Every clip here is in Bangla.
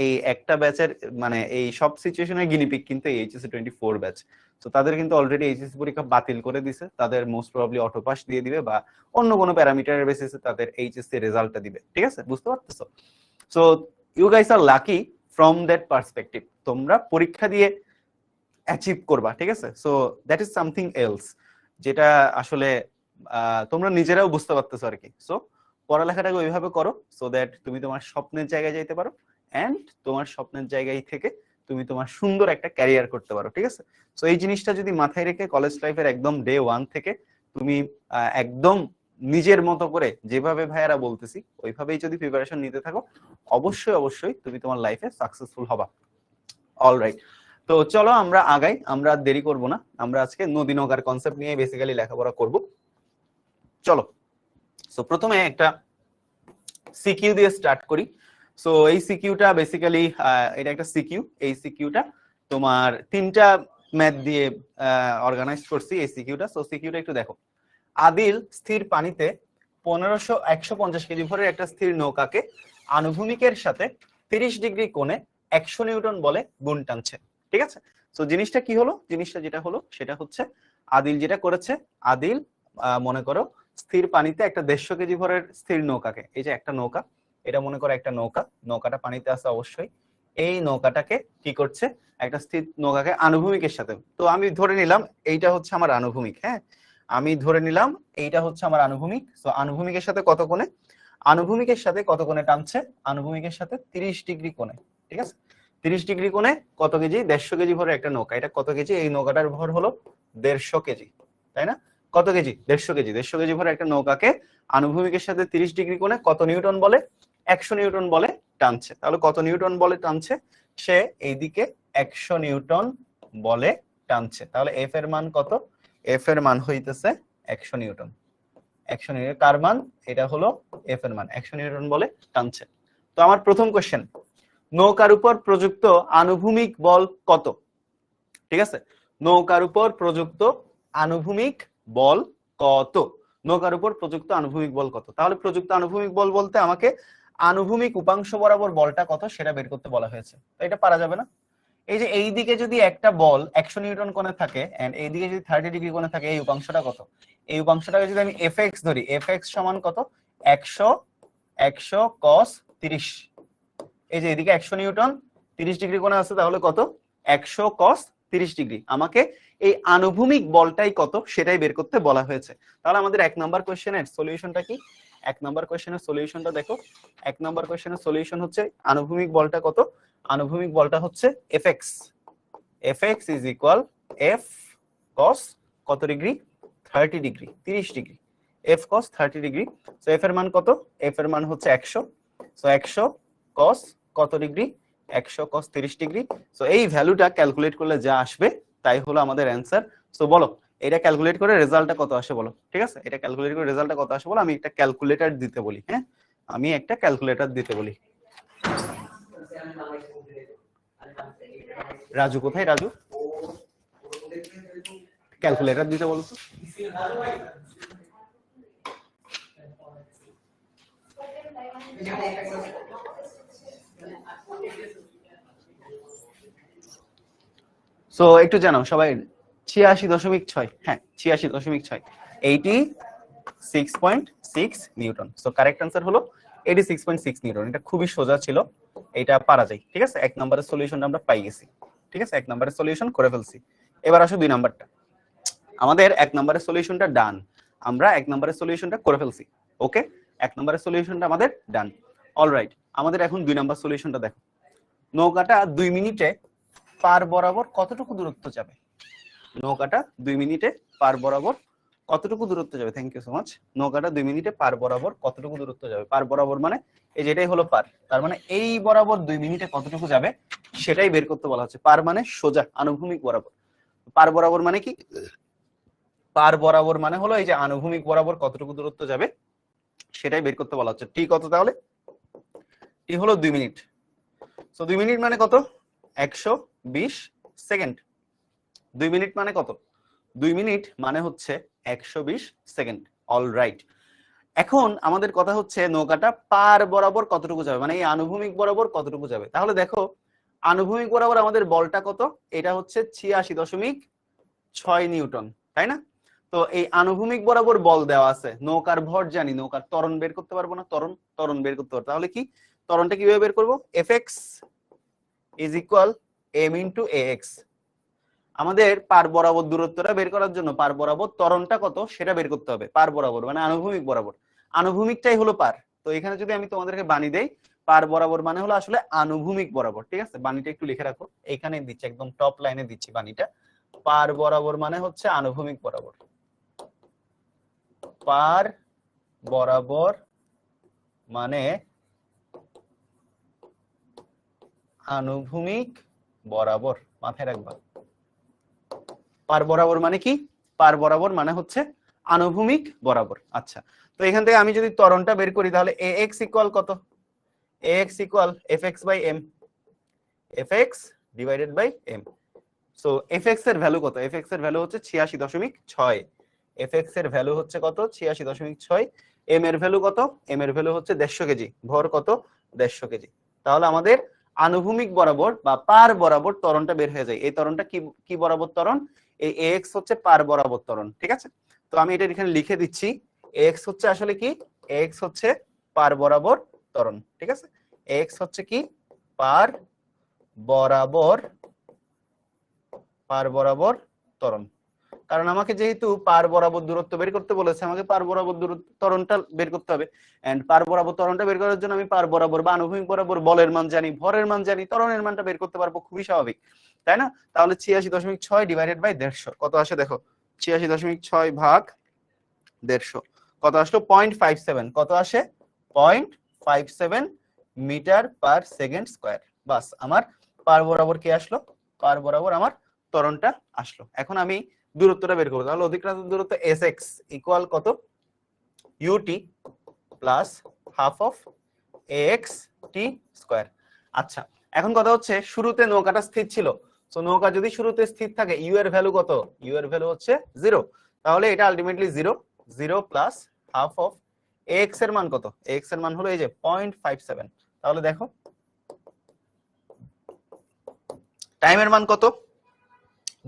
এই একটা ব্যাচের মানে এই সব সিচুয়েশনের গিনিপিক কিন্তু এইচএসসি 24 ব্যাচ। তো তাদের কিন্তু অলরেডি এইচএসসি পরীক্ষা বাতিল করে দিছে, তাদের মোস্ট প্রবাবলি অটো পাস দিয়ে দিবে বা অন্য কোনো প্যারামিটারের বেসিসে তাদের এইচএসসি রেজাল্টটা দিবে। ঠিক আছে, বুঝতে পারতেছো? So you guys are lucky from that perspective, তোমরা পরীক্ষা দিয়ে অ্যাচিভ করবা। ঠিক আছে, so that is something else, যেটা আসলে তোমরা নিজেরাও বুঝতে পারতেছো আর কি। সো পড়ালেখাটাকে ওইভাবে করো সো দ্যাট তুমি তোমার স্বপ্নের জায়গায় যাইতে পারো এন্ড তোমার স্বপ্নের জায়গায় থেকে তুমি তোমার সুন্দর একটা ক্যারিয়ার করতে পারো। ঠিক আছে, সো এই জিনিসটা যদি মাথায় রেখে কলেজ লাইফের একদম ডে 1 থেকে তুমি একদম নিজের মতো করে যেভাবে ভাইয়ারা বলতেছি ওইভাবেই যদি প্রিপারেশন নিতে থাকো, অবশ্যই অবশ্যই তুমি তোমার লাইফে সাকসেসফুল হবা। অলরাইট, তো চলো আমরা আগাই, আমরা দেরি করব না, আমরা আজকে নদী নৌকার কনসেপ্ট নিয়ে বেসিক্যালি লেখাপড়া করব। চলো, সো প্রথমে একটা সিকিউ দিয়ে স্টার্ট করি। সো এই সিকিউটা বেসিক্যালি এটা একটা সিকিউ, এই সিকিউটা তোমার তিনটা ম্যাথ দিয়ে অর্গানাইজ করছি এই সিকিউটা। সো সিকিউটা একটু দেখো। আদিল স্থির পানিতে 150 কেজি ভরের একটা স্থির নৌকাকে আনুভূমিকের সাথে 30 ডিগ্রি কোণে 100 নিউটন বলে গুণ টানছে। ঠিক আছে, সো জিনিসটা কি হলো, জিনিসটা যেটা হলো সেটা হচ্ছে আদিল যেটা করেছে, আদিল মনে করো স্থির পানিতে একটা 150 কেজি ভরের স্থির নৌকাকে, এই যে একটা নৌকা, এটা মনে করো একটা নৌকা, নৌকাটা পানিতে আছে অবশ্যই, এই নৌকাটাকে কি করছে, একটা স্থির নৌকাকে আনুভূমিকের সাথে, তো আমি ধরে নিলাম এইটা হচ্ছে আমার আনুভূমিক, হ্যাঁ আমি ধরে নিলাম এইটা হচ্ছে আমার আনুভূমিক। সো আনুভূমিকের সাথে কত কোণে, আনুভূমিকের সাথে কত কোণে টানছে, আনুভূমিকের সাথে 30 ডিগ্রি কোণে। ঠিক আছে, 30 ডিগ্রি কোণে কত কেজি, 150 কেজি ভরের একটা নৌকা, এটা কত কেজি, এই নৌকাটার ভর হলো 150 কেজি, তাই না? কত কেজি, 150 কেজি, 150 কেজি ভরের একটা নৌকাকে আনুভূমিকের সাথে 30 ডিগ্রি কোণে কত নিউটন বলে, 100 নিউটন বলে টানছে। তাহলে কত নিউটন বলে টানছে, সে এইদিকে 100 নিউটন বলে টানছে। তাহলে এফ এর মান কত, এফ এর মান হইতেছে 100 নিউটন। 100 নিউটন কার মান, এটা হলো এফ এর মান, 100 নিউটন বলে টানছে। তো আমার প্রথম কোশ্চেন, নৌকার উপর প্রযুক্ত আনুভূমিক বল কত? ঠিক আছে, নৌকার উপর প্রযুক্ত আনুভূমিক বল কত, নৌকার উপর প্রযুক্ত আনুভূমিক বল কত? তাহলে প্রযুক্ত আনুভূমিক বল বলতে আমাকে আনুভূমিক উপাংশ বরাবর বলটা কত সেটা বের করতে বলা হয়েছে। তো এটা পারা যাবে না। এই যে এই দিকে যদি একটা বল 100 নিউটন কোণে থাকে এন্ড এই দিকে যদি 30 ডিগ্রি কোণে থাকে, এই উপাংশটা কত, এই উপাংশটাকে যদি আমি এফএক্স ধরি, এফএক্স সমান কত, 100 cos 30, এই যে এদিকে 100 নিউটন 30 ডিগ্রি কোণে আছে, তাহলে কত, 100 cos 30 ডিগ্রি। আমাকে এই আনুভূমিক বলটাই কত সেটাই বের করতে বলা হয়েছে। তাহলে আমাদের 1 নাম্বার কোশ্চেনের সলিউশনটা কি, 1 নাম্বার কোশ্চেনের সলিউশনটা দেখো। 1 নাম্বার কোশ্চেনের সলিউশন হচ্ছে আনুভূমিক বলটা কত, আনুভূমিক বলটা হচ্ছে fx, fx is equal f cos কত degree, 30 degree, 30 degree, f cos 30 degree. So f এর মান কত, f এর মান হচ্ছে 100, সো 100 cos কত ডিগ্রি, 100 cos 30 ডিগ্রি। সো এই ভ্যালুটা ক্যালকুলেট করলে যা আসবে তাই হলো আমাদের অ্যানসার। সো বলো এটা ক্যালকুলেট করে রেজাল্টটা কত আসে বলো। ঠিক আছে, এটা ক্যালকুলেট করে রেজাল্টটা কত আসে বলো, আমি একটা ক্যালকুলেটর দিতে বলি, হ্যাঁ আমি একটা ক্যালকুলেটর দিতে বলি। রাজু কোথায়, রাজু ক্যালকুলেটর দিতে বলছো। সো একটু জানাও সবাই, 86.6, হ্যাঁ 86.6, 86.6 নিউটন। সো কারেক্ট আনসার হলো 86.6 নিউটন। এটা খুবই সোজা ছিল, এটা পারা যায়। ঠিক আছে, 1 নম্বরের সলিউশনটা আমরা পাই গেছি। ঠিক আছে, 1 নম্বরের সলিউশন করে ফেলছি। এবার আসো 2 নাম্বারটা। আমাদের 1 নম্বরের সলিউশনটা ডান, আমরা 1 নম্বরের সলিউশনটা করে ফেলছি। ওকে, 1 নম্বরের সলিউশনটা আমাদের ডান। অলরাইট, আমাদের এখন 2 নাম্বার সলিউশনটা দেখো। নৌকাটা 2 মিনিটে পার বরাবর কতটুকু দূরত্ব যাবে, নৌকাটা 2 মিনিটে পার বরাবর কতটুকু দূরত্ব যাবে, থ্যাংক ইউ সো মাচ। নৌকাটা 2 মিনিটে পার বরাবর কতটুকু দূরত্ব যাবে, পার বরাবর মানে এই যেটাই হলো পার, তার মানে এই বরাবর 2 মিনিটে কতটুকু যাবে সেটাই বের করতে বলা হচ্ছে। পার মানে সোজা আনুভূমিক বরাবর, পার বরাবর মানে কি, পার বরাবর মানে হলো এই যে আনুভূমিক বরাবর কতটুকু দূরত্ব যাবে সেটাই বের করতে বলা হচ্ছে। টি কত তাহলে, টি হলো 2 মিনিট। সো 2 মিনিট মানে কত, 120 সেকেন্ড। 2 মিনিট মানে কত, 2 মিনিট মানে হচ্ছে 120 সেকেন্ড। অলরাইট, এখন আমাদের কথা হচ্ছে নৌকাটা পার বরাবর কতটুকু যাবে, মানে এই আনুভূমিক বরাবর কতটুকু যাবে। তাহলে দেখো আনুভূমিক বরাবর আমাদের বলটা কত, এটা হচ্ছে 86.6 নিউটন, তাই না? তো এই আনুভূমিক বরাবর বল দেওয়া আছে, নৌকার ভর জানি, নৌকার ত্বরণ বের করতে পারবো না, ত্বরণ বের করতে পারবো। তাহলে কি ত্বরণটা কিভাবে বের করবো? Fx is equal m into ax। আমাদের পার বরাবর দূরত্বটা বের করার জন্য পার বরাবর ত্বরণটা কত সেটা বের করতে হবে, পার বরাবর মানে আনুভূমিক বরাবর, আনুভূমিকটাই হলো পার। তো এখানে যদি আমি তোমাদেরকে বানি দেই, পার বরাবর মানে হলো আসলে আনুভূমিক বরাবর, ঠিক আছে? বানিটা একটু লিখে রাখো, এখানে দিচ্ছি, একদম টপ লাইনে দিচ্ছি বানিটা। পার বরাবর মানে হচ্ছে আনুভূমিক বরাবর, পার বরাবর মানে আনুভূমিক বরাবর, মাথায় রাখবা। পার বরাবর মানে কি? পার বরাবর মানে হচ্ছে আনুভূমিক বরাবর। আচ্ছা, তো এখান থেকে আমি যদি ত্বরণটা বের করি তাহলে ax ইকুয়াল কত? ax equal fx by m, fx divided by m। So fx এর ভ্যালু কত? fx এর ভ্যালু হচ্ছে 86.6। fx এর ভ্যালু হচ্ছে কত? 86.6। m এর ভ্যালু কত? m এর ভ্যালু হচ্ছে 150 কেজি, ভর কত? 150 কেজি। তাহলে আমাদের আনুভূমিক বরাবর বা পার বরাবর ত্বরণটা বের হয়ে যায়। এই ত্বরণটা কি বরাবর ত্বরণ? এই ax হচ্ছে পার বরাবর ত্বরণ, ঠিক আছে? তো আমি এটা এখানে লিখে দিচ্ছি, ax হচ্ছে আসলে কি? ax হচ্ছে পার বরাবর ত্বরণ, ঠিক আছে? ax হচ্ছে কি? পার বরাবর ত্বরণ। কারণ আমাকে যেহেতু পার বরাবর দূরত্ব বের করতে বলেছে, আমাকে পার বরাবর ত্বরণটা বের করতে হবে। এন্ড পার বরাবর ত্বরণটা বের করার জন্য আমি পার বরাবর বা আনুভূমিক বরাবর বলের মান জানি, ভরের মান জানি, ত্বরণের মানটা বের করতে পারবো, খুবই স্বাভাবিক, তাই না? তাহলে 86.6 ডিভাইডেড বাই 150 কত আসে দেখো? 86.6 ভাগ 150 কত আসলো? 0.57। কত আসে? 0.57 মিটার পার সেকেন্ড স্কয়ার। বাস, আমার পার বরাবর কি আসলো? পার বরাবর আমার ত্বরণটা আসলো। এখন আমি দূরত্বটা বের করব। তাহলে অতিক্রান্ত দূরত্ব sx ইকুয়াল কত? ut plus half of ax t square. আচ্ছা, এখন কথা হচ্ছে শুরুতে নৌকাটা স্থির ছিল। সো নৌকা যদি শুরুতে স্থির থাকে, u এর ভ্যালু কত? u এর ভ্যালু হচ্ছে 0। তাহলে এটা ultimately 0 plus half of ax এর মান কত? ax এর মান হলো এই যে 0.57। তাহলে দেখো টাইমের মান কত?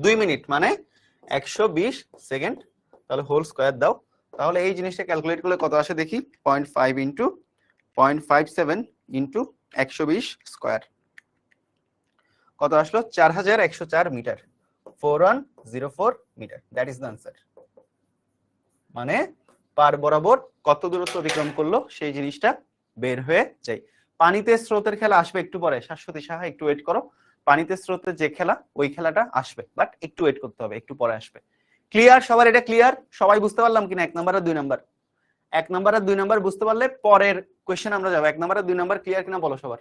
2 মিনিট মানে 120 সেকেন্ড। তাহলে হোল স্কয়ার দাও। তাহলে এই জিনিসটা ক্যালকুলেট করলে কত আসে দেখি? 0.5 ইনটু 0.57 ইনটু 120 স্কয়ার, কত আসলো? 4104 meter, 4104 meter. That is the answer. মানে পার বরাবর কত দূরত্ব অতিক্রম করলো সেই জিনিসটা বের হয়ে যায়। পানিতে স্রোতের খেলা আসবে একটু পরে, শাশ্বতী সাহা একটু ওয়েট করো। পানিতে স্রোতের যে খেলা, ওই খেলাটা আসবে, বাট একটু ওয়েট করতে হবে, একটু পরে আসবে। ক্লিয়ার সবার? এটা ক্লিয়ার? সবাই বুঝতে পারলাম কিনা? 1 নাম্বার আর 2 নাম্বার? 1 নাম্বার আর 2 নাম্বার বুঝতে পারলে পরের কোশ্চেন আমরা যাবো। 1 নাম্বার আর 2 নাম্বার ক্লিয়ার কিনা বলো সবার?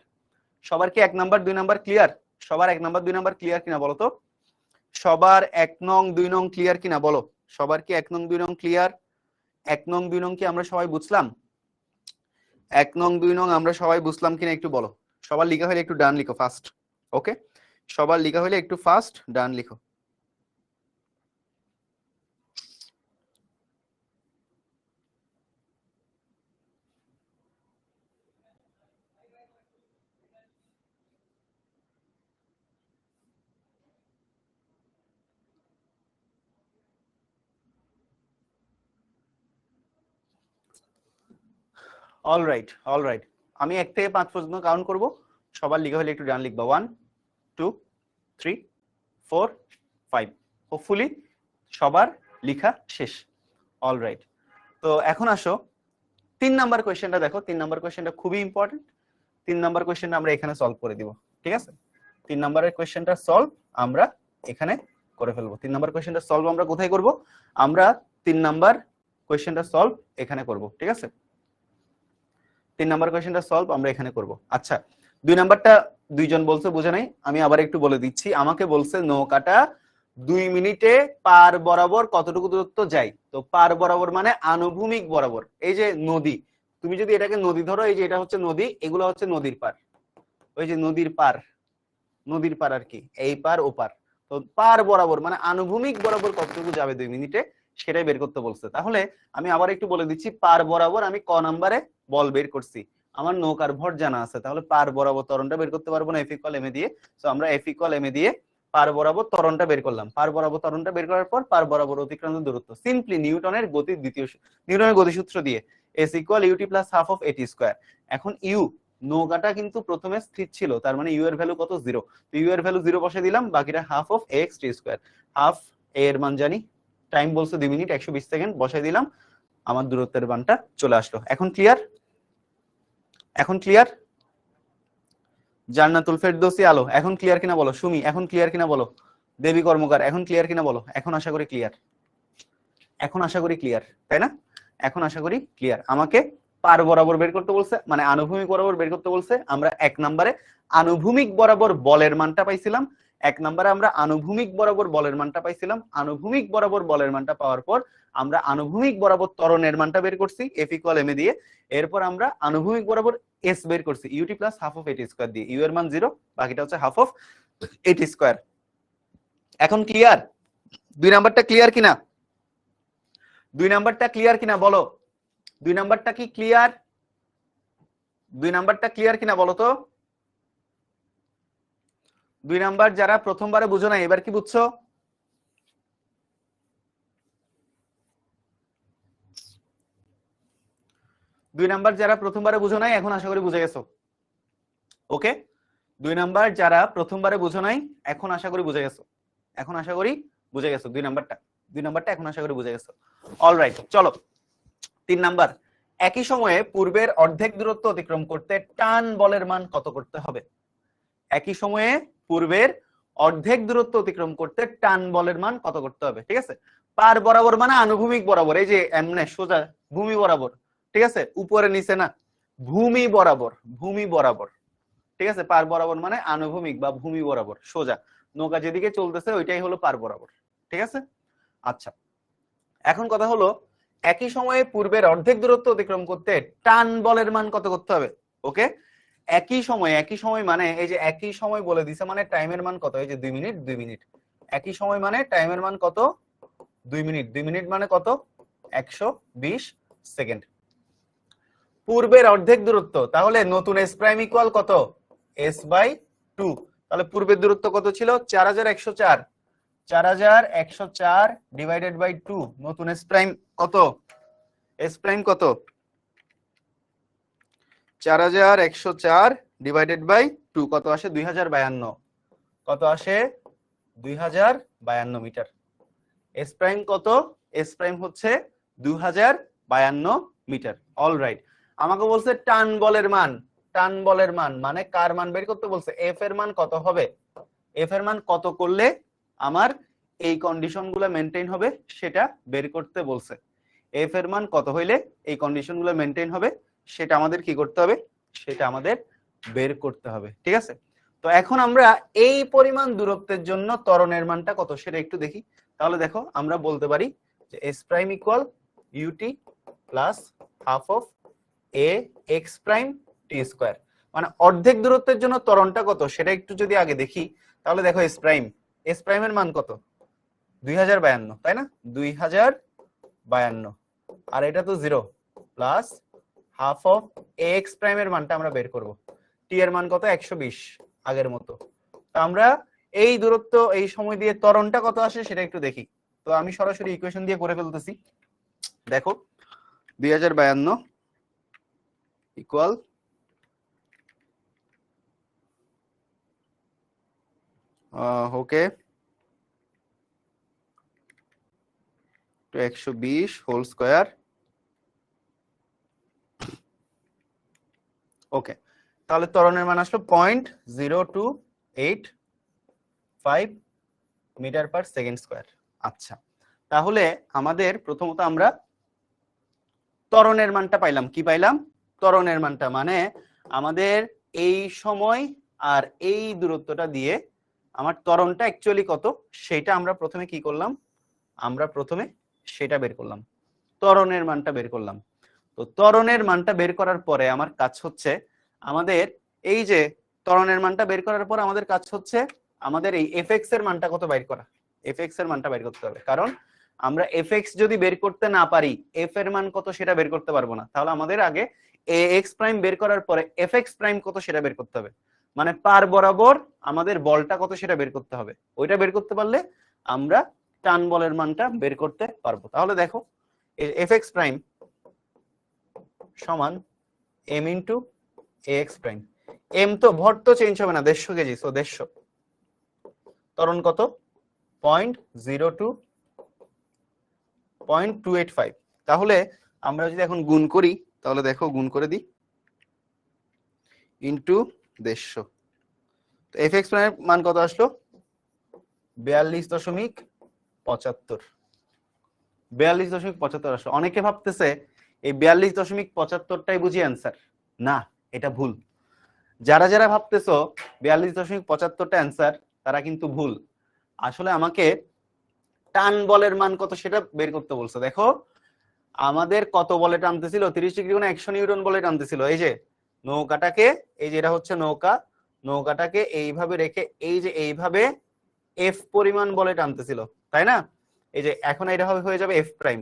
সবার কি 1 নাম্বার 2 নাম্বার ক্লিয়ার? সবার 1 নাম্বার 2 নাম্বার ক্লিয়ার কিনা বলো তো? সবার 1 নং 2 নং ক্লিয়ার কিনা বলো? সবার কি 1 নং 2 নং ক্লিয়ার? 1 নং 2 নং কি আমরা সবাই বুঝলাম? 1 নং 2 নং আমরা সবাই বুঝলাম কিনা একটু বলো। সবার লেখা হলে একটু ডান লিখো ফাস্ট। ওকে, সবার লেখা হলে একটু ফাস্ট ডান লিখো। অলরাইট, অলরাইট, আমি 1 থেকে 5 পর্যন্ত কাউন্ট করব। সবার লেখা হলে একটু ডান লিখবা। 1 2 3 4 5। হোপফুলি সবার লেখা শেষ। অলরাইট, তো এখন আসো 3 নাম্বার কোশ্চেনটা দেখো। 3 নাম্বার কোশ্চেনটা খুবই ইম্পর্টেন্ট। 3 নাম্বার কোশ্চেনটা আমরা এখানে সলভ করে দিব, ঠিক আছে? 3 নাম্বারের কোশ্চেনটা সলভ আমরা এখানে করে ফেলবো। 3 নাম্বার কোশ্চেনটা সলভ আমরা কোথায় করব? আমরা 3 নাম্বার কোশ্চেনটা সলভ এখানে করব, ঠিক আছে? 3 নাম্বার কোশ্চেনটা সলভ আমরা এখানে করব। আচ্ছা, 2 নাম্বারটা দুইজন বলছে বুঝে নাই, আমি আবার একটু বলে দিচ্ছি। আমাকে বলছে নৌকাটা 2 মিনিটে পার বরাবর কতটুকু দূরত্ব যায়। তো পার বরাবর মানে আনুভূমিক বরাবর। এই যে নদী, তুমি যদি এটাকে নদী ধরো, এই যে এটা হচ্ছে নদী, এগুলো হচ্ছে নদীর পার। ওই যে নদীর পার, নদীর পার আর কি, এই পার ও পার। তো পার বরাবর মানে আনুভূমিক বরাবর কতটুকু যাবে 2 মিনিটে, সেটাই বের করতে বলছে। তাহলে আমি আবার একটু বলে দিচ্ছি, পার বরাবর আমি ক নাম্বারে বল বের করছি, আমার নৌকার ভর জানা আছে, তাহলে পার বরাবর ত্বরণটা বের করতে পারবো না এফ ইকুয়াল এম এ দিয়ে। সো আমরা এফ ইকুয়াল এম এ দিয়ে পার বরাবর ত্বরণটা বের করলাম। পার বরাবর ত্বরণটা বের করার পর পার বরাবর অতিক্রান্ত দূরত্ব সিম্পলি নিউটনের গতির নিউটনের গতিসূত্র দিয়ে s equal u t plus half of a t square. এখন ইউ, নৌকাটা কিন্তু প্রথমে স্থির ছিল, তার মানে ইউ এর ভ্যালু কত, 0। তো ইউ এর ভ্যালু 0 বসে দিলাম, বাকিটা half of x t square. Half এ এর মান জানি, টাইম বলছে 2 মিনিট 120 সেকেন্ড, বসাই দিলাম, আমার দূরত্বের মানটা চলে আসলো। এখন ক্লিয়ার? এখন ক্লিয়ার? জান্নাতুল ফেরদৌসী আলো এখন ক্লিয়ার কিনা বলো, সুমি এখন ক্লিয়ার কিনা বলো, দেবী কর্মকার এখন ক্লিয়ার কিনা বলো। এখন আশা করি ক্লিয়ার, এখন আশা করি ক্লিয়ার, তাই না? এখন আশা করি ক্লিয়ার। আমাকে পার বরাবর বের করতে বলছে, মানে আনুভূমিক বরাবর বের করতে বলছে। আমরা 1 নম্বরে আনুভূমিক বরাবর বলের মানটা পাইছিলাম, 1 নম্বরে আমরা আনুভূমিক বরাবর বলের মানটা পাইছিলাম। আনুভূমিক বরাবর বলের মানটা পাওয়ার পর আমরা আনুভূমিক বরাবর ত্বরণের মানটা বের করছি এফ ইকুয়াল এম এ দিয়ে। এরপর আমরা আনুভূমিক বরাবর এস বের করছি UT plus half of a t square দিয়ে। ইউ এর মান 0, বাকিটা হচ্ছে হাফ অফ এটি স্কয়ার। এখন ক্লিয়ার? 2 নাম্বারটা ক্লিয়ার কিনা? 2 নাম্বারটা ক্লিয়ার কিনা বলো, 2 নাম্বারটা কি ক্লিয়ার? 2 নাম্বারটা ক্লিয়ার কিনা বলো তো। 2 নাম্বার যারা প্রথমবারে বুঝো না, এবার কি বুঝছো? দুই নাম্বার যারা প্রথমবারে বুঝো নাই, এখন আশা করি বুঝে গেছো। ওকে, 2 নাম্বার যারা প্রথমবারে বুঝো নাই, এখন আশা করি বুঝে গেছো। এখন আশা করি বুঝে গেছো 2 নাম্বারটা। 2 নাম্বারটা এখন আশা করি বুঝে গেছো। অলরাইট, চলো 3 নাম্বার। একই সময়ে পূর্বের অর্ধেক দূরত্ব অতিক্রম করতে টান বলের মান কত করতে হবে? একই সময়ে পূর্বের অর্ধেক দূরত্ব অতিক্রম করতে টান বলের মান কত করতে হবে? ঠিক আছে, পার বরাবর মানে আনুভূমিক বরাবর, এই যে এমনে সোজা ভূমি বরাবর, ঠিক আছে, উপরে নিচে না, ভূমি বরাবর, ভূমি বরাবর, ঠিক আছে। পার বরাবর মানে আনুভূমিক বা ভূমি বরাবর, সোজা নৌকা যেদিকে চলতেছে ওইটাই হলো পার বরাবর, ঠিক আছে। আচ্ছা, এখন কথা হলো একই সময়ে পূর্বের অর্ধেক দূরত্ব অতিক্রম করতে টান বলের মান কত করতে হবে? ওকে, একই সময় মানে এই যে একই সময় বলে দিছে, মানে টাইমের মান কত, এই যে 2 মিনিট 2 মিনিট, একই সময় মানে টাইমের মান কত, 2 মিনিট 2 মিনিট মানে কত, 120 সেকেন্ড। পূর্বের অর্ধেক দূরত্ব, তাহলে নতুন এস প্রাইম ইকুয়াল কত, এস বাই 2। তাহলে পূর্বের দূরত্ব কত ছিল, 4104, 4104 ডিভাইডেড বাই 2, নতুন এস প্রাইম কত, এস প্রাইম কত, 4104 ডিভাইডেড বাই 2 কত আসে, 2052, কত আসে, 2052 মিটার। এস প্রাইম কত, এস প্রাইম হচ্ছে 2052 মিটার। অলরাইট, আমাকে বলছে টান বলের মান, টান বলের মান মানে কার মান বের করতে বলছে, এফ এর মান কত হবে, এফ এর মান কত করলে আমার এই কন্ডিশনগুলো মেইনটেইন হবে সেটা বের করতে বলছে। এফ এর মান কত হইলে এই কন্ডিশনগুলো মেইনটেইন হবে সেটা আমাদের কি করতে হবে, সেটা আমাদের বের করতে হবে, ঠিক আছে। তো এখন আমরা এই পরিমাণ দূরত্বের জন্য ত্বরণের মানটা কত সেটা একটু দেখি। তাহলে দেখো আমরা বলতে পারি যে s prime equal u t plus half of a x prime t square. মানে অর্ধেক দূরত্বের জন্য ত্বরণটা কত সেটা একটু যদি আগে দেখি, তাহলে দেখো এস প্রাইমের মান কত, 2052, তাই না, 2052, আর এটা তো 0 প্লাস হাফ অফ এক্স প্রাইমের মানটা আমরা বের করব, টি এর মান কত, 120 আগের মতো। তো আমরা এই দূরত্ব এই সময় দিয়ে ত্বরণটা কত আসে সেটা একটু দেখি। তো আমি সরাসরি ইকুয়েশন দিয়ে করে ফেলতেছি। দেখো 2052 ইকুয়াল ওকে তো 120 হোল স্কয়ার। ওকে, তাহলে ত্বরণের মান আসলো 0.0285 মিটার পার সেকেন্ড স্কয়ার। আচ্ছা, তাহলে আমাদের প্রথমত আমরা ত্বরণের মানটা পাইলাম, কি পাইলাম, ত্বরণের মানটা মানে আমাদের এই সময় আর এই দূরত্বটা দিয়ে আমার ত্বরণটা অ্যাকচুয়ালি কত সেটা আমরা প্রথমে কি করলাম, আমরা প্রথমে সেটা বের করলাম, ত্বরণের মানটা বের করলাম। তো ত্বরণের মানটা বের করার পরে আমার কাজ হচ্ছে আমাদের এই যে ত্বরণের মানটা বের করার পর আমাদের কাজ হচ্ছে আমাদের এই এফএক্স এর মানটা কত বের করা, এফএক্স এর মানটা বের করতে হবে। কারণ আমরা এফএক্স যদি বের করতে না পারি এফ এর মান কত সেটা বের করতে পারবো না। তাহলে আমাদের আগে এ এক্স প্রাইম বের করার পরে এফ এক্স প্রাইম কত সেটা বের করতে হবে, মানে পার বরাবর আমাদের বলটা কত সেটা বের করতে হবে। ওইটা বের করতে পারলে আমরা টান বলের মানটা বের করতে পারবো। তাহলে দেখো এফ এক্স প্রাইম সমান এম ইন্টু এ এক্স প্রাইম। এম তো ভর তো চেঞ্জ হবে না, 150 কেজি, সো 150। ত্বরণ কত 0.02 তাহলে আমরা যদি এখন গুণ করি তাহলে দেখো গুণ করে দিই ইন্টু 150, তো এফ এক্স প্রাইমের মান কত আসলো 42.75 আসলো। অনেকে ভাবতেছে এই 42.75টাই বুঝি অ্যান্সার, না এটা ভুল। যারা যারা ভাবতেছো 42.75টা অ্যান্সার তারা কিন্তু ভুল। আসলে আমাকে টান বলের মান কত সেটা বের করতে বলছে। দেখো আমাদের কত বলে টানতেছিল 30 ডিগ্রি কোণে 100 নিউটন বলে টানতেছিল। এই যে নৌকাটাকে, এই যে এটা হচ্ছে নৌকা, নৌকাটাকে এইভাবে রেখে এই যে এইভাবে এফ পরিমাণ বলে টানতেছিল, তাই না? এই যে এখন এটা হয়ে যাবে এফ প্রাইম।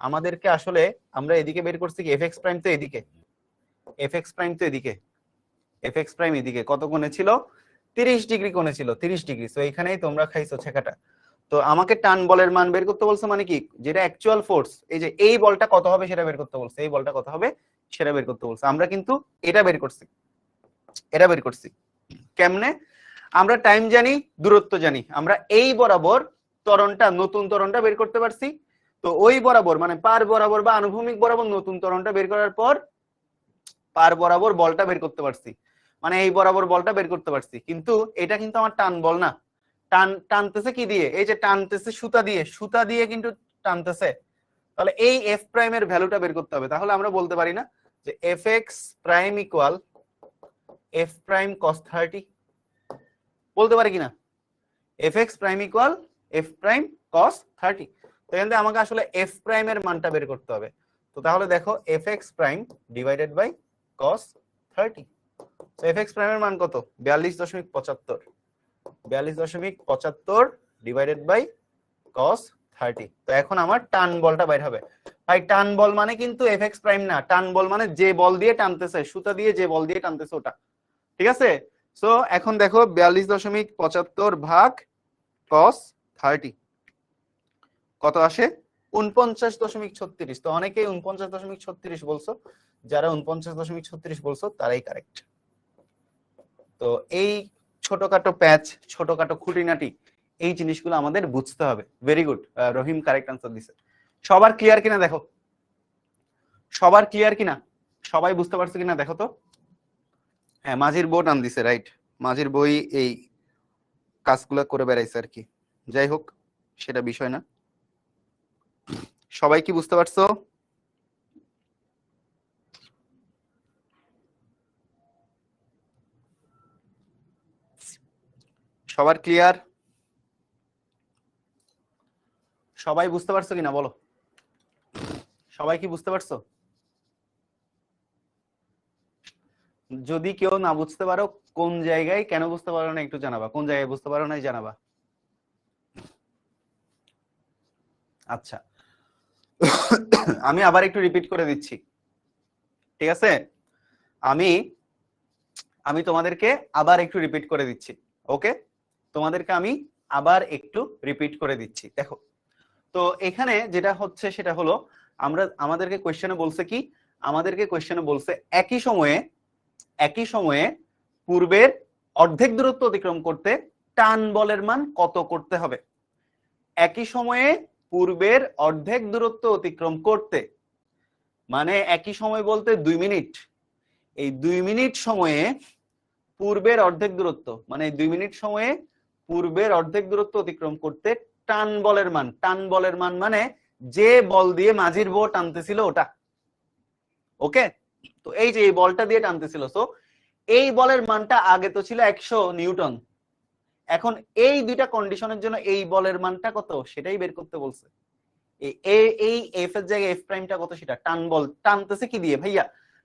আমাদেরকে আসলে আমরা এদিকে বের করছি কি এফ এক্স প্রাইম, তো এদিকে এফ এক্স প্রাইম, তো এদিকে এফ এক্স প্রাইম এদিকে কত কোণে ছিল 30 ডিগ্রি কোণে ছিল, 30 ডিগ্রি। তো এইখানেই তোমরা খাইছো ছেকাটা। তো আমাকে টান বলের মান বের করতে বলছে, মানে কি যেটা অ্যাকচুয়াল ফোর্স, এই যে এই বলটা কত হবে সেটা বের করতে বলছে, এই বলটা কত হবে সেটা বের করতে বলছে। আমরা কিন্তু এটা বের করছি, এটা বের করছি কেমনে? আমরা টাইম জানি, দূরত্ব জানি, আমরা এই বরাবর ত্বরণটা, নতুন ত্বরণটা বের করতে পারছি। তো ওই বরাবর মানে পার বরাবর বা আনুভূমিক বরাবর নতুন ত্বরণটা বের করার পর পার বরাবর বলটা বের করতে পারছি, মানে এই বরাবর বলটা বের করতে পারছি। কিন্তু এটা কিন্তু আমার টান বল না, টানতেছে কি দিয়ে, এই যে টানতেছে সুতা দিয়ে, সুতা দিয়ে কিন্তু টানতেছে। তাহলে এই এফ প্রাইম এর ভ্যালুটা বের করতে হবে। তাহলে আমরা বলতে পারি না যে f x prime equal f prime cos 30, বলতে পারি কিনা? F x prime equal f prime cos 30। তো এখানে আমাকে আসলে এফ প্রাইম এর মানটা বের করতে হবে। তো তাহলে দেখো f x prime divided by cos 30। তো এফ এক্স প্রাইমের মান কত 42.75, 42.75 ডিভাইডেড বাই কস 30। তো এখন আমার টান বলটা বাইর হবে। ভাই টান বল মানে কিন্তু এফ এক্স প্রাইম না, টান বল মানে যে বল দিয়ে টানতেছে, সুতা দিয়ে যে বল দিয়ে টানতেছে ওটা, ঠিক আছে? সো এখন দেখো 42.75 ভাগ কস 30 কত আসে 49.36। তো অনেকেই 49.36 বলছো, যারা 49.36 বলছো তারাই কারেক্ট। তো এই ছোটখাটো প্যাচ, ছোটখাটো খুঁটিনাটি এই জিনিসগুলো আমাদের বুঝতে হবে। ভেরি গুড, রহিম কারেক্ট আনসার দিছে। সবার ক্লিয়ার কিনা দেখো, সবার ক্লিয়ার কিনা, সবাই বুঝতে পারছো কিনা দেখো তো। হ্যাঁ মাঝির বই টান দিছে, রাইট, মাঝির বই এই কাজগুলো করে বেড়াইছে আর কি। যাই হোক সেটা বিষয় না। সবাই কি বুঝতে পারছো? সবার ক্লিয়ার? সবাই বুঝতে পারছো কিনা বলো, সবাই কি বুঝতে পারছো? যদি কেউ না বুঝতে পারো কোন জায়গায় কেন বুঝতে পারো না একটু জানাবা, কোন জায়গায় বুঝতে পারো না জানাবা। আচ্ছা আমি আবার একটু রিপিট করে দিচ্ছি, ঠিক আছে? আমি আমি তোমাদেরকে আবার একটু রিপিট করে দিচ্ছি, ওকে? তোমাদেরকে আমি আবার একটু রিপিট করে দিচ্ছি। দেখো তো এখানে যেটা হচ্ছে সেটা হলো আমাদেরকে কোশ্চেনে বলছে কি, আমাদেরকে কোশ্চেনে বলছে একই সময়ে পূর্বের অর্ধেক দূরত্ব অতিক্রম করতে টান বলের মান কত করতে হবে। একই সময়ে পূর্বের অর্ধেক দূরত্ব অতিক্রম করতে, মানে একই সময় বলতে 2 মিনিট। এই 2 মিনিট সময়ে পূর্বের অর্ধেক দূরত্ব, মানে 2 মিনিট সময়ে পূর্বের অর্ধেক দূরত্ব অতিক্রম করতে টান বলের মান, টান বলের মান মানে যে বল দিয়ে মাঝির বউ টানতেছিল ওটা, ওকে? তো এই যে এই বলটা দিয়ে টানতেছিল, তো এই বলের মানটা আগে তো ছিল 100 নিউটন, এখন এই দুইটা কন্ডিশনের জন্য এই বলের মানটা কত সেটাই বের করতে বলছে। এই এফ এর জায়গায় এফ প্রাইমটা কত সেটা, টান বল টানতেছে কি দিয়ে ভাইয়া,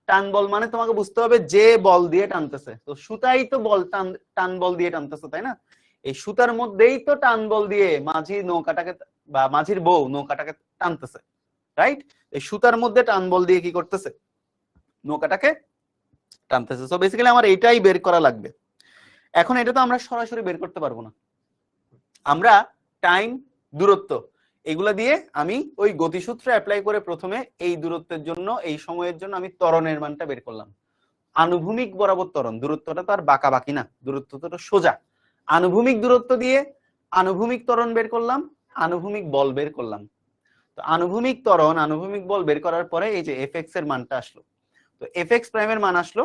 টান বল মানে তোমাকে বুঝতে হবে যে বল দিয়ে টানতেছে, তো সুতাই তো বল টান বল দিয়ে টানতেছে, তাই না? এই সুতার মধ্যেই তো টান বল দিয়ে মাঝি নৌকাটাকে বা মাঝির বউ নৌকাটাকে টানতেছে, রাইট? এই সুতার মধ্যে টান বল দিয়ে কি করতেছে, নৌকাটাকে টানতেছে। সো বেসিক্যালি আমার এইটাই বের করা লাগবে। এখন এটা তো আমরা সরাসরি বের করতে পারবো না, আমরা টাইম, দূরত্ব এগুলা দিয়ে আমি ওই গতিসূত্র অ্যাপ্লাই করে প্রথমে এই দূরত্বের জন্য, এই সময়ের জন্য আমি ত্বরণের মানটা বের করলাম। আনুভূমিক বরাবর ত্বরণ, দূরত্বটা তো আর বাঁকা বাকি না, দূরত্বটা তো সোজা। আনুভূমিক দূরত্ব দিয়ে আনুভূমিক ত্বরণ বের করলাম, আনুভূমিক বল বের করলাম। তো আনুভূমিক ত্বরণ, আনুভূমিক বল বের করার পরে এই যে এফ এক্স এর মানটা আসলো, তো এফ এক্স প্রাইমের মান আসলো।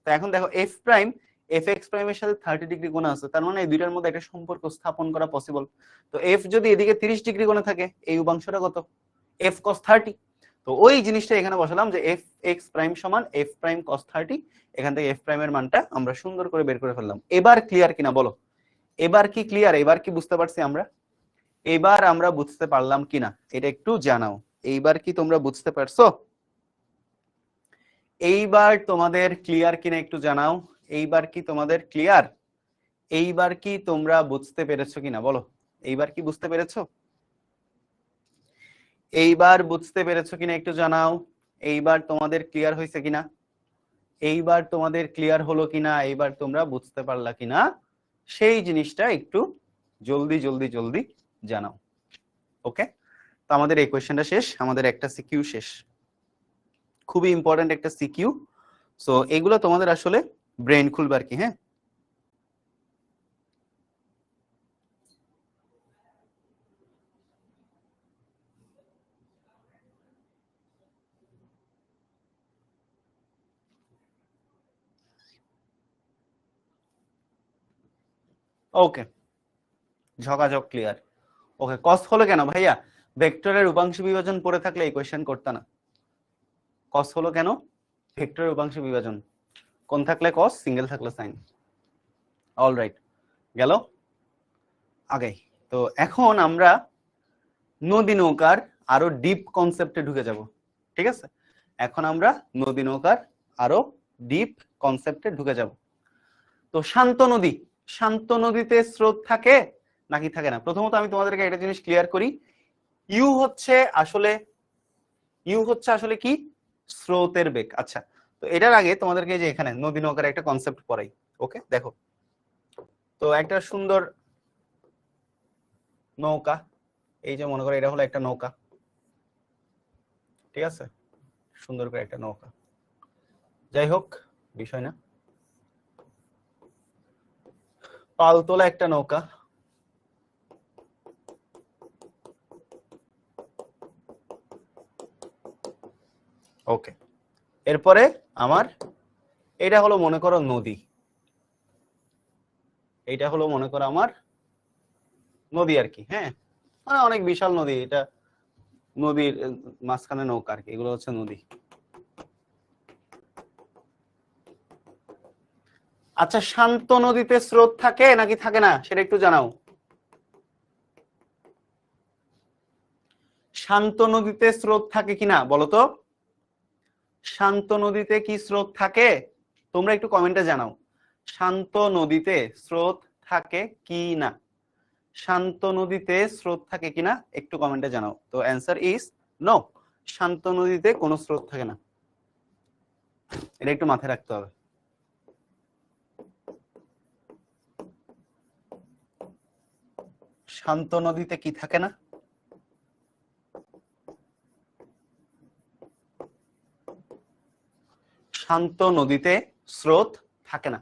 তো এখন দেখো এফ প্রাইম এফ এক্স প্রাইমের সাথে 30 ডিগ্রি কোণ আছে, তার মানে এই দুইটার মধ্যে একটা সম্পর্ক স্থাপন করা পসিবল। তো এফ যদি এদিকে 30 ডিগ্রি কোণে থাকে, এই উপাংশটা কত, এফ কস 30। তো ওই জিনিসটা এখানে বসালাম যে এফ এক্স প্রাইম সমান এফ প্রাইম কস 30। এখান থেকে এফ প্রাইমের মানটা আমরা সুন্দর করে বের করে ফেললাম। এবার ক্লিয়ার কিনা বলো, এবার কি ক্লিয়ার, এবার কি বুঝতে পারছি আমরা, এবার আমরা বুঝতে পারলাম কিনা এটা একটু জানাও। এইবার কি তোমরা বুঝতে পারছো, এইবার তোমাদের ক্লিয়ার কিনা একটু জানাও। এইবার কি তোমাদের ক্লিয়ার, এইবার কি তোমরা বুঝতে পেরেছো কিনা বলো, এইবার কি বুঝতে পেরেছো, এইবার বুঝতে পেরেছো কিনা একটু জানাও। এইবার তোমাদের ক্লিয়ার হয়েছে কিনা, এইবার তোমাদের ক্লিয়ার হলো কিনা, এইবার তোমরা বুঝতে পারলা কিনা, সেই জিনিসটা একটু জলদি জলদি জলদি জানাও। ওকে, তো আমাদের এই কোয়েশ্চেনটা শেষ, আমাদের একটা সিকিউ শেষ, খুবই ইম্পর্টেন্ট একটা সিকিউ। সো এগুলো তোমাদের আসলে ব্রেন খুলবে আর কি। হ্যাঁ, ওকে, ঝকাঝক ক্লিয়ার। ওকে, কস হলো কেন ভাইয়া, ভেক্টরের উপাংশ বিভাজন পড়ে থাকলে এই কোয়েশ্চেন করতে না। কস হলো কেন, ভেক্টরের উপাংশ বিভাজন, কোন থাকলে কস, সিঙ্গেল থাকলে সাইন। অলরাইট, গেল আগে। তো এখন আমরা নদী নৌকার আরো ডিপ কনসেপ্টে ঢুকে যাব, ঠিক আছে? এখন আমরা নদী নৌকার আরো ডিপ কনসেপ্টে ঢুকে যাব। তো শান্ত নদী, শান্ত নদীতে স্রোত থাকে নাকি থাকে না? প্রথমত আমি তোমাদেরকে একটা জিনিস ক্লিয়ার করি, ইউ হচ্ছে আসলে কি, স্রোতের বেগ। আচ্ছা, তো এটার আগে তোমাদেরকে যে এখানে নদী নৌকার একটা কনসেপ্ট পড়াই। ওকে, দেখো তো একটা সুন্দর নৌকা, এই যে মনে করো এটা হলো একটা নৌকা, ঠিক আছে, সুন্দর করে একটা নৌকা, যাই হোক বিষয় না, পালতোলা একটা নৌকা। ওকে, এরপরে আমার এটা হলো মনে করো নদী, এইটা হলো মনে করো আমার নদী আর কি। হ্যাঁ, মানে অনেক বিশাল নদী, এটা নদীর মাঝখানে নৌকা আর কি, এগুলো হচ্ছে নদী। আচ্ছা, শান্ত নদীতে স্রোত থাকে নাকি থাকে না সেটা একটু জানাও। শান্ত নদীতে স্রোত থাকে কিনা বলো তো, শান্ত নদীতে কি স্রোত থাকে, তোমরা একটু কমেন্টে জানাও, শান্ত নদীতে স্রোত থাকে কি না, শান্ত নদীতে স্রোত থাকে কিনা একটু কমেন্টে জানাও। তো অ্যান্সার ইজ নো, শান্ত নদীতে কোনো স্রোত থাকে না, এটা একটু মাথায় রাখতে হবে। শান্ত নদীতে কি থাকে না, শান্ত নদীতে স্রোত থাকে না।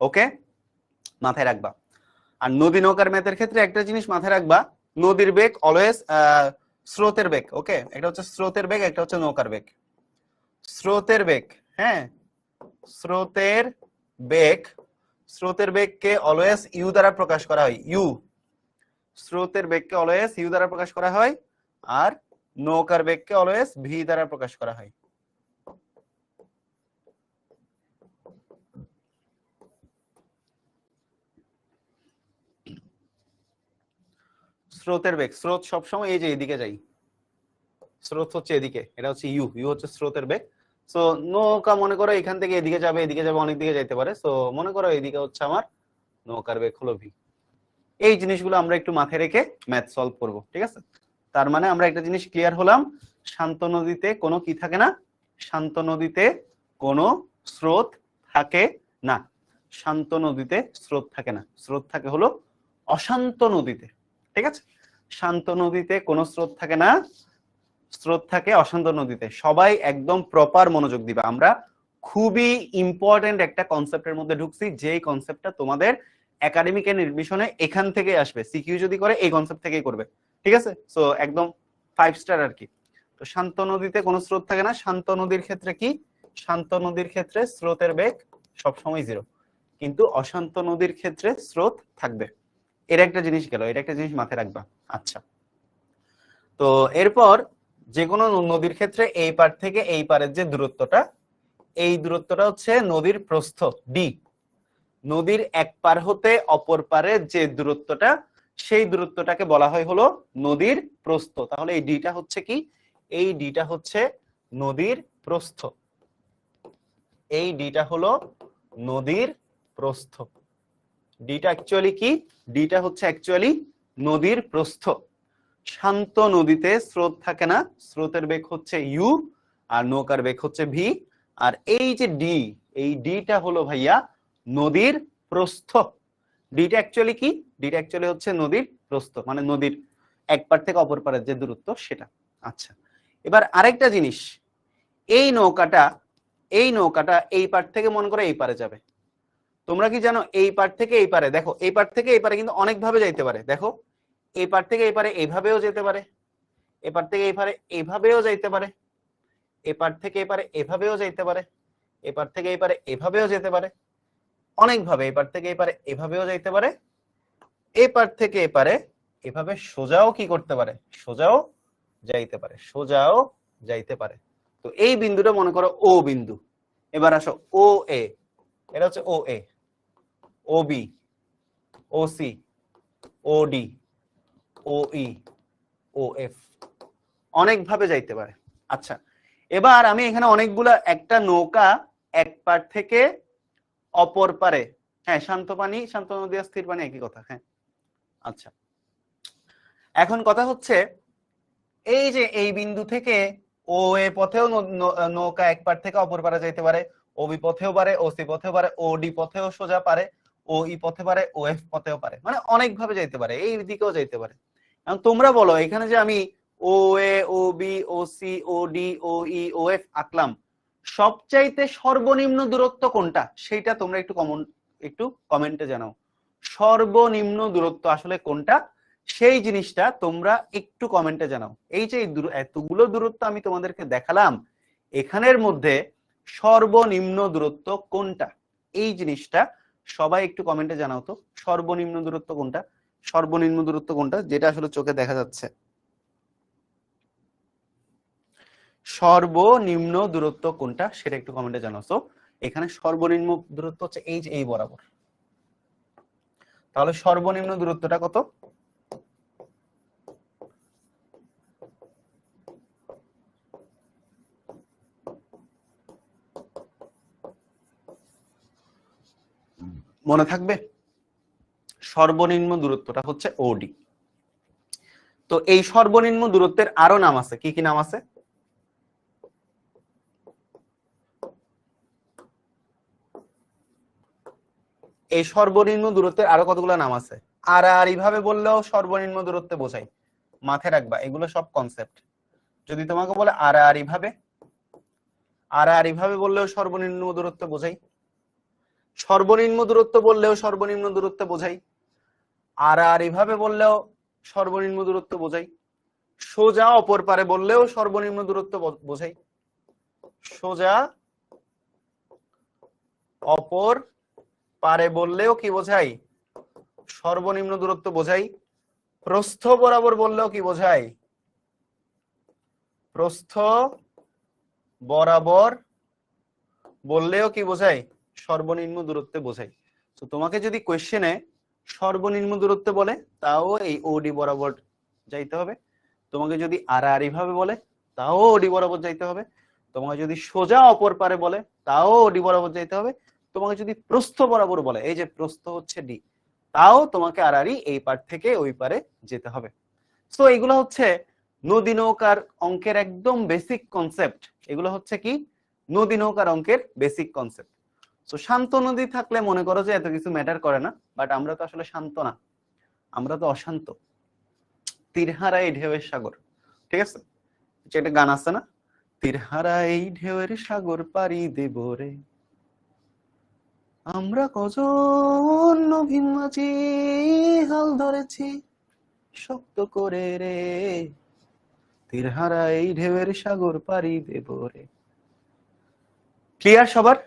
ওকে, মাথায় রাখবা। আর নদী নৌকার ম্যাথের ক্ষেত্রে একটা জিনিস মাথায় রাখবা, নদীর বেগ অলওয়েজ স্রোতের বেগ। ওকে, একটা হচ্ছে স্রোতের বেগ, একটা হচ্ছে নৌকার বেগ। স্রোতের বেগ, হ্যাঁ, স্রোতের বেগ, স্রোতের বেগকে অলওয়েজ ইউ দ্বারা প্রকাশ করা হয়, ইউ, স্রোতের বেগকে অলওয়েজ ইউ দ্বারা প্রকাশ করা হয়, আর নৌকার বেগকে অলওয়েজ ভি দ্বারা প্রকাশ করা হয়। স্রোতের বেগ, স্রোত সবসময় এই যে এদিকে যাই, স্রোত হচ্ছে এদিকে, এটা হচ্ছে ইউ, ইউ হচ্ছে স্রোতের বেগ। সো নৌকা মনে করো এখান থেকে এদিকে যাবে, এদিকে যাবে, অনেক দিকে যাইতে পারে। সো মনে করো এদিকে হচ্ছে আমার নৌকার বেগ হলো ভি। এই জিনিসগুলো আমরা একটু মাথায় রেখে ম্যাথ সলভ করব, ঠিক আছে? তার মানে আমরা একটা জিনিস ক্লিয়ার হলাম, শান্ত নদীতে কোনো কি থাকে না, শান্ত নদীতে কোনো স্রোত থাকে না। শান্ত নদীতে স্রোত থাকে না, স্রোত থাকে হলো অশান্ত নদীতে, ঠিক আছে? শান্ত নদীতে কোনো স্রোত থাকে না, স্রোত থাকে অশান্ত নদীতে। সবাই একদম প্রপার মনোযোগ দিবা, আমরা খুবই ইম্পর্টেন্ট একটা কনসেপ্টের মধ্যে ঢুকছি, যেই কনসেপ্টটা তোমাদের একাডেমিক এন্ড এডমিশনে এখান থেকে আসবে, সিকিউ যদি করে এই কনসেপ্ট থেকেই করবে, ঠিক আছে? সো একদম 5 স্টার আর কি। তো শান্ত নদীতে কোনো স্রোত থাকে না, শান্ত নদীর ক্ষেত্রে কি, শান্ত নদীর ক্ষেত্রে স্রোতের বেগ সবসময় 0, কিন্তু অশান্ত নদীর ক্ষেত্রে স্রোত থাকবে। এর একটা জিনিস গেল, এটা একটা জিনিস মাথায় রাখবা। আচ্ছা, তো এরপর যে কোনো নদীর ক্ষেত্রে এই পার থেকে এই পারের যে দূরত্বটা, এই দূরত্বটা হচ্ছে নদীর প্রস্থ ডি। নদীর এক পার হতে অপর পারের যে দূরত্বটা, সেই দূরত্বটাকে বলা হয় হলো নদীর প্রস্থ। তাহলে এই ডিটা হচ্ছে কি, এই ডিটা হচ্ছে নদীর প্রস্থ, এই ডিটা হলো নদীর প্রস্থ। ডিটা অ্যাকচুয়ালি কি, ডিটা হচ্ছে অ্যাকচুয়ালি নদীর প্রস্থ। শান্ত নদীতে স্রোত থাকে না, স্রোতের বেগ হচ্ছে ইউ আর নৌকার বেগ হচ্ছে ভি। আর এই যে ডি, এই ডিটা হলো ভাইয়া নদীর প্রস্থ। ডিটা অ্যাকচুয়ালি কি, ডিটা অ্যাকচুয়ালি হচ্ছে নদীর প্রস্থ, মানে নদীর এক পার থেকে অপর পারের যে দূরত্ব সেটা। আচ্ছা, এবার আরেকটা জিনিস, এই নৌকাটা, এই নৌকাটা এই পার থেকে মনে করে এই পারে যাবে। তোমরা কি জানো এই পার থেকে এই পারে, দেখো এই পার থেকে এই পারে কিন্তু অনেক ভাবে যাইতে পারে। দেখো এই পার থেকে এই পারে এইভাবেও যেতে পারে, এপার থেকে এই পারে এইভাবেও যাইতে পারে, এপার থেকে এই পারে এভাবেও যাইতে পারে, এপার থেকে এই পারে এভাবেও যেতে পারে, অনেক ভাবে এপার থেকে এই পারে এভাবেও যাইতে পারে, এপার থেকে এপারে এভাবে সোজাও কি করতে পারে, সোজাও যাইতে পারে, সোজাও যাইতে পারে। তো এই বিন্দুটা মনে করো ও বিন্দু। এবার আসো ও এ, এটা হচ্ছে ও এ, ও বি, ও সি, ও ডি, ও ই, ও এফ, অনেক ভাবে যাইতে পারে। আচ্ছা, এবার আমি এখানে অনেকগুলা, একটা নৌকা এক পার থেকে অপর পারে, হ্যাঁ শান্ত পানি, শান্ত নদী আর স্থির পানি একই কথা, হ্যাঁ। আচ্ছা, এখন কথা হচ্ছে এই যে এই বিন্দু থেকে ও এ পথেও নৌকা এক পার থেকে অপর পারে যাইতে পারে, ও বি পথেও পারে, ও সি পথেও পারে, ও ডি পথেও সোজা পারে, ও ই পথে পারে, ও এফ পথেও পারে, মানে অনেক ভাবে যাইতে পারে, এই দিকেও যাইতে পারে। এখন তোমরা বলো এখানে যে আমি ও এ, ও বি, ও সি, ও ডি, ও ই, ও এফ আঁকলাম, সবচাইতে সর্বনিম্ন দূরত্ব কোনটা সেইটা তোমরা একটু কমেন্টে জানাও। সর্বনিম্ন দূরত্ব আসলে কোনটা, সেই জিনিসটা তোমরা একটু কমেন্টে জানাও। এই যে এতগুলো দূরত্ব আমি তোমাদেরকে দেখালাম, এখানের মধ্যে সর্বনিম্ন দূরত্ব কোনটা, এই জিনিসটা সবাই একটু কমেন্টে জানাও তো। সর্বনিম্ন দূরত্ব কোনটা, সর্বনিম্ন দূরত্ব কোনটা যেটা আসলে চোখে দেখা যাচ্ছে, সর্বনিম্ন দূরত্ব কোনটা সেটা একটু কমেন্টে জানাও। তো এখানে সর্বনিম্ন দূরত্ব হচ্ছে এই যে এই বরাবর। তাহলে সর্বনিম্ন দূরত্বটা কত, মনে থাকবে? সর্বনিম্ন দূরত্বটা হচ্ছে ওডি। তো এই সর্বনিম্ন দূরত্বের আরো নাম আছে, কি কি নাম আছে? এই সর্বনিম্ন দূরত্বের আরো কতগুলো নাম আছে। আর এইভাবে বললেও সর্বনিম্ন দূরত্বে বোঝাই, মাথায় রাখবা এগুলো সব কনসেপ্ট। যদি তোমাকে বলে আর এইভাবে বললেও সর্বনিম্ন দূরত্ব বোঝাই, সর্বনিম্ন দূরত্ব বললেও সর্বনিম্ন দূরত্ব বোঝাই, আর এইভাবে বললেও সর্বনিম্ন দূরত্ব বোঝাই, সোজা অপর পারে বললেও সর্বনিম্ন দূরত্ব বোঝাই, সোজা অপর পারে বললেও কি বোঝাই, সর্বনিম্ন দূরত্ব বোঝাই, প্রস্থ বরাবর বললেও কি বোঝাই, প্রস্থ বরাবর বললেও কি বোঝাই, সর্বনিম্ন দূরত্বে বোঝাই। তো তোমাকে যদি কোশ্চেনে সর্বনিম্ন দূরত্বে বলে তাও এই ওডি বরাবর যাইতে হবে, তোমাকে যদি আর এইভাবে বলে তাও ওডি বরাবর যাইতে হবে, তোমাকে যদি সোজা অপর পারে বলে তাও ওডি বরাবর যাইতে হবে, তোমাকে যদি প্রস্থ বরাবর বলে, এই যে প্রস্থ হচ্ছে ডি, তাও তোমাকে আড়াআড়ি এই পার থেকে ওই পারে যেতে হবে। সো এগুলো হচ্ছে নদী নৌকার অঙ্কের একদম বেসিক কনসেপ্ট। এগুলো হচ্ছে কি নদী নৌকার অঙ্কের বেসিক কনসেপ্ট। সো শান্ত নদী থাকলে মনে করো যে এত কিছু ম্যাটার করে না, বাট আমরা তো আসলে শান্ত না, আমরা তো অশান্ত। তীরহারা এই ঢেউয়ের সাগর, ঠিক আছে, একটা গান আছে না, তীরহারা এই ঢেউয়ের সাগর পাড়ি দেব রে, আমরা কজন নবীন মাঝি হাল ধরেছি শক্ত করে রে, তীরহারা এই ঢেউয়ের সাগর পাড়ি দেব রে। ক্লিয়ার সবার?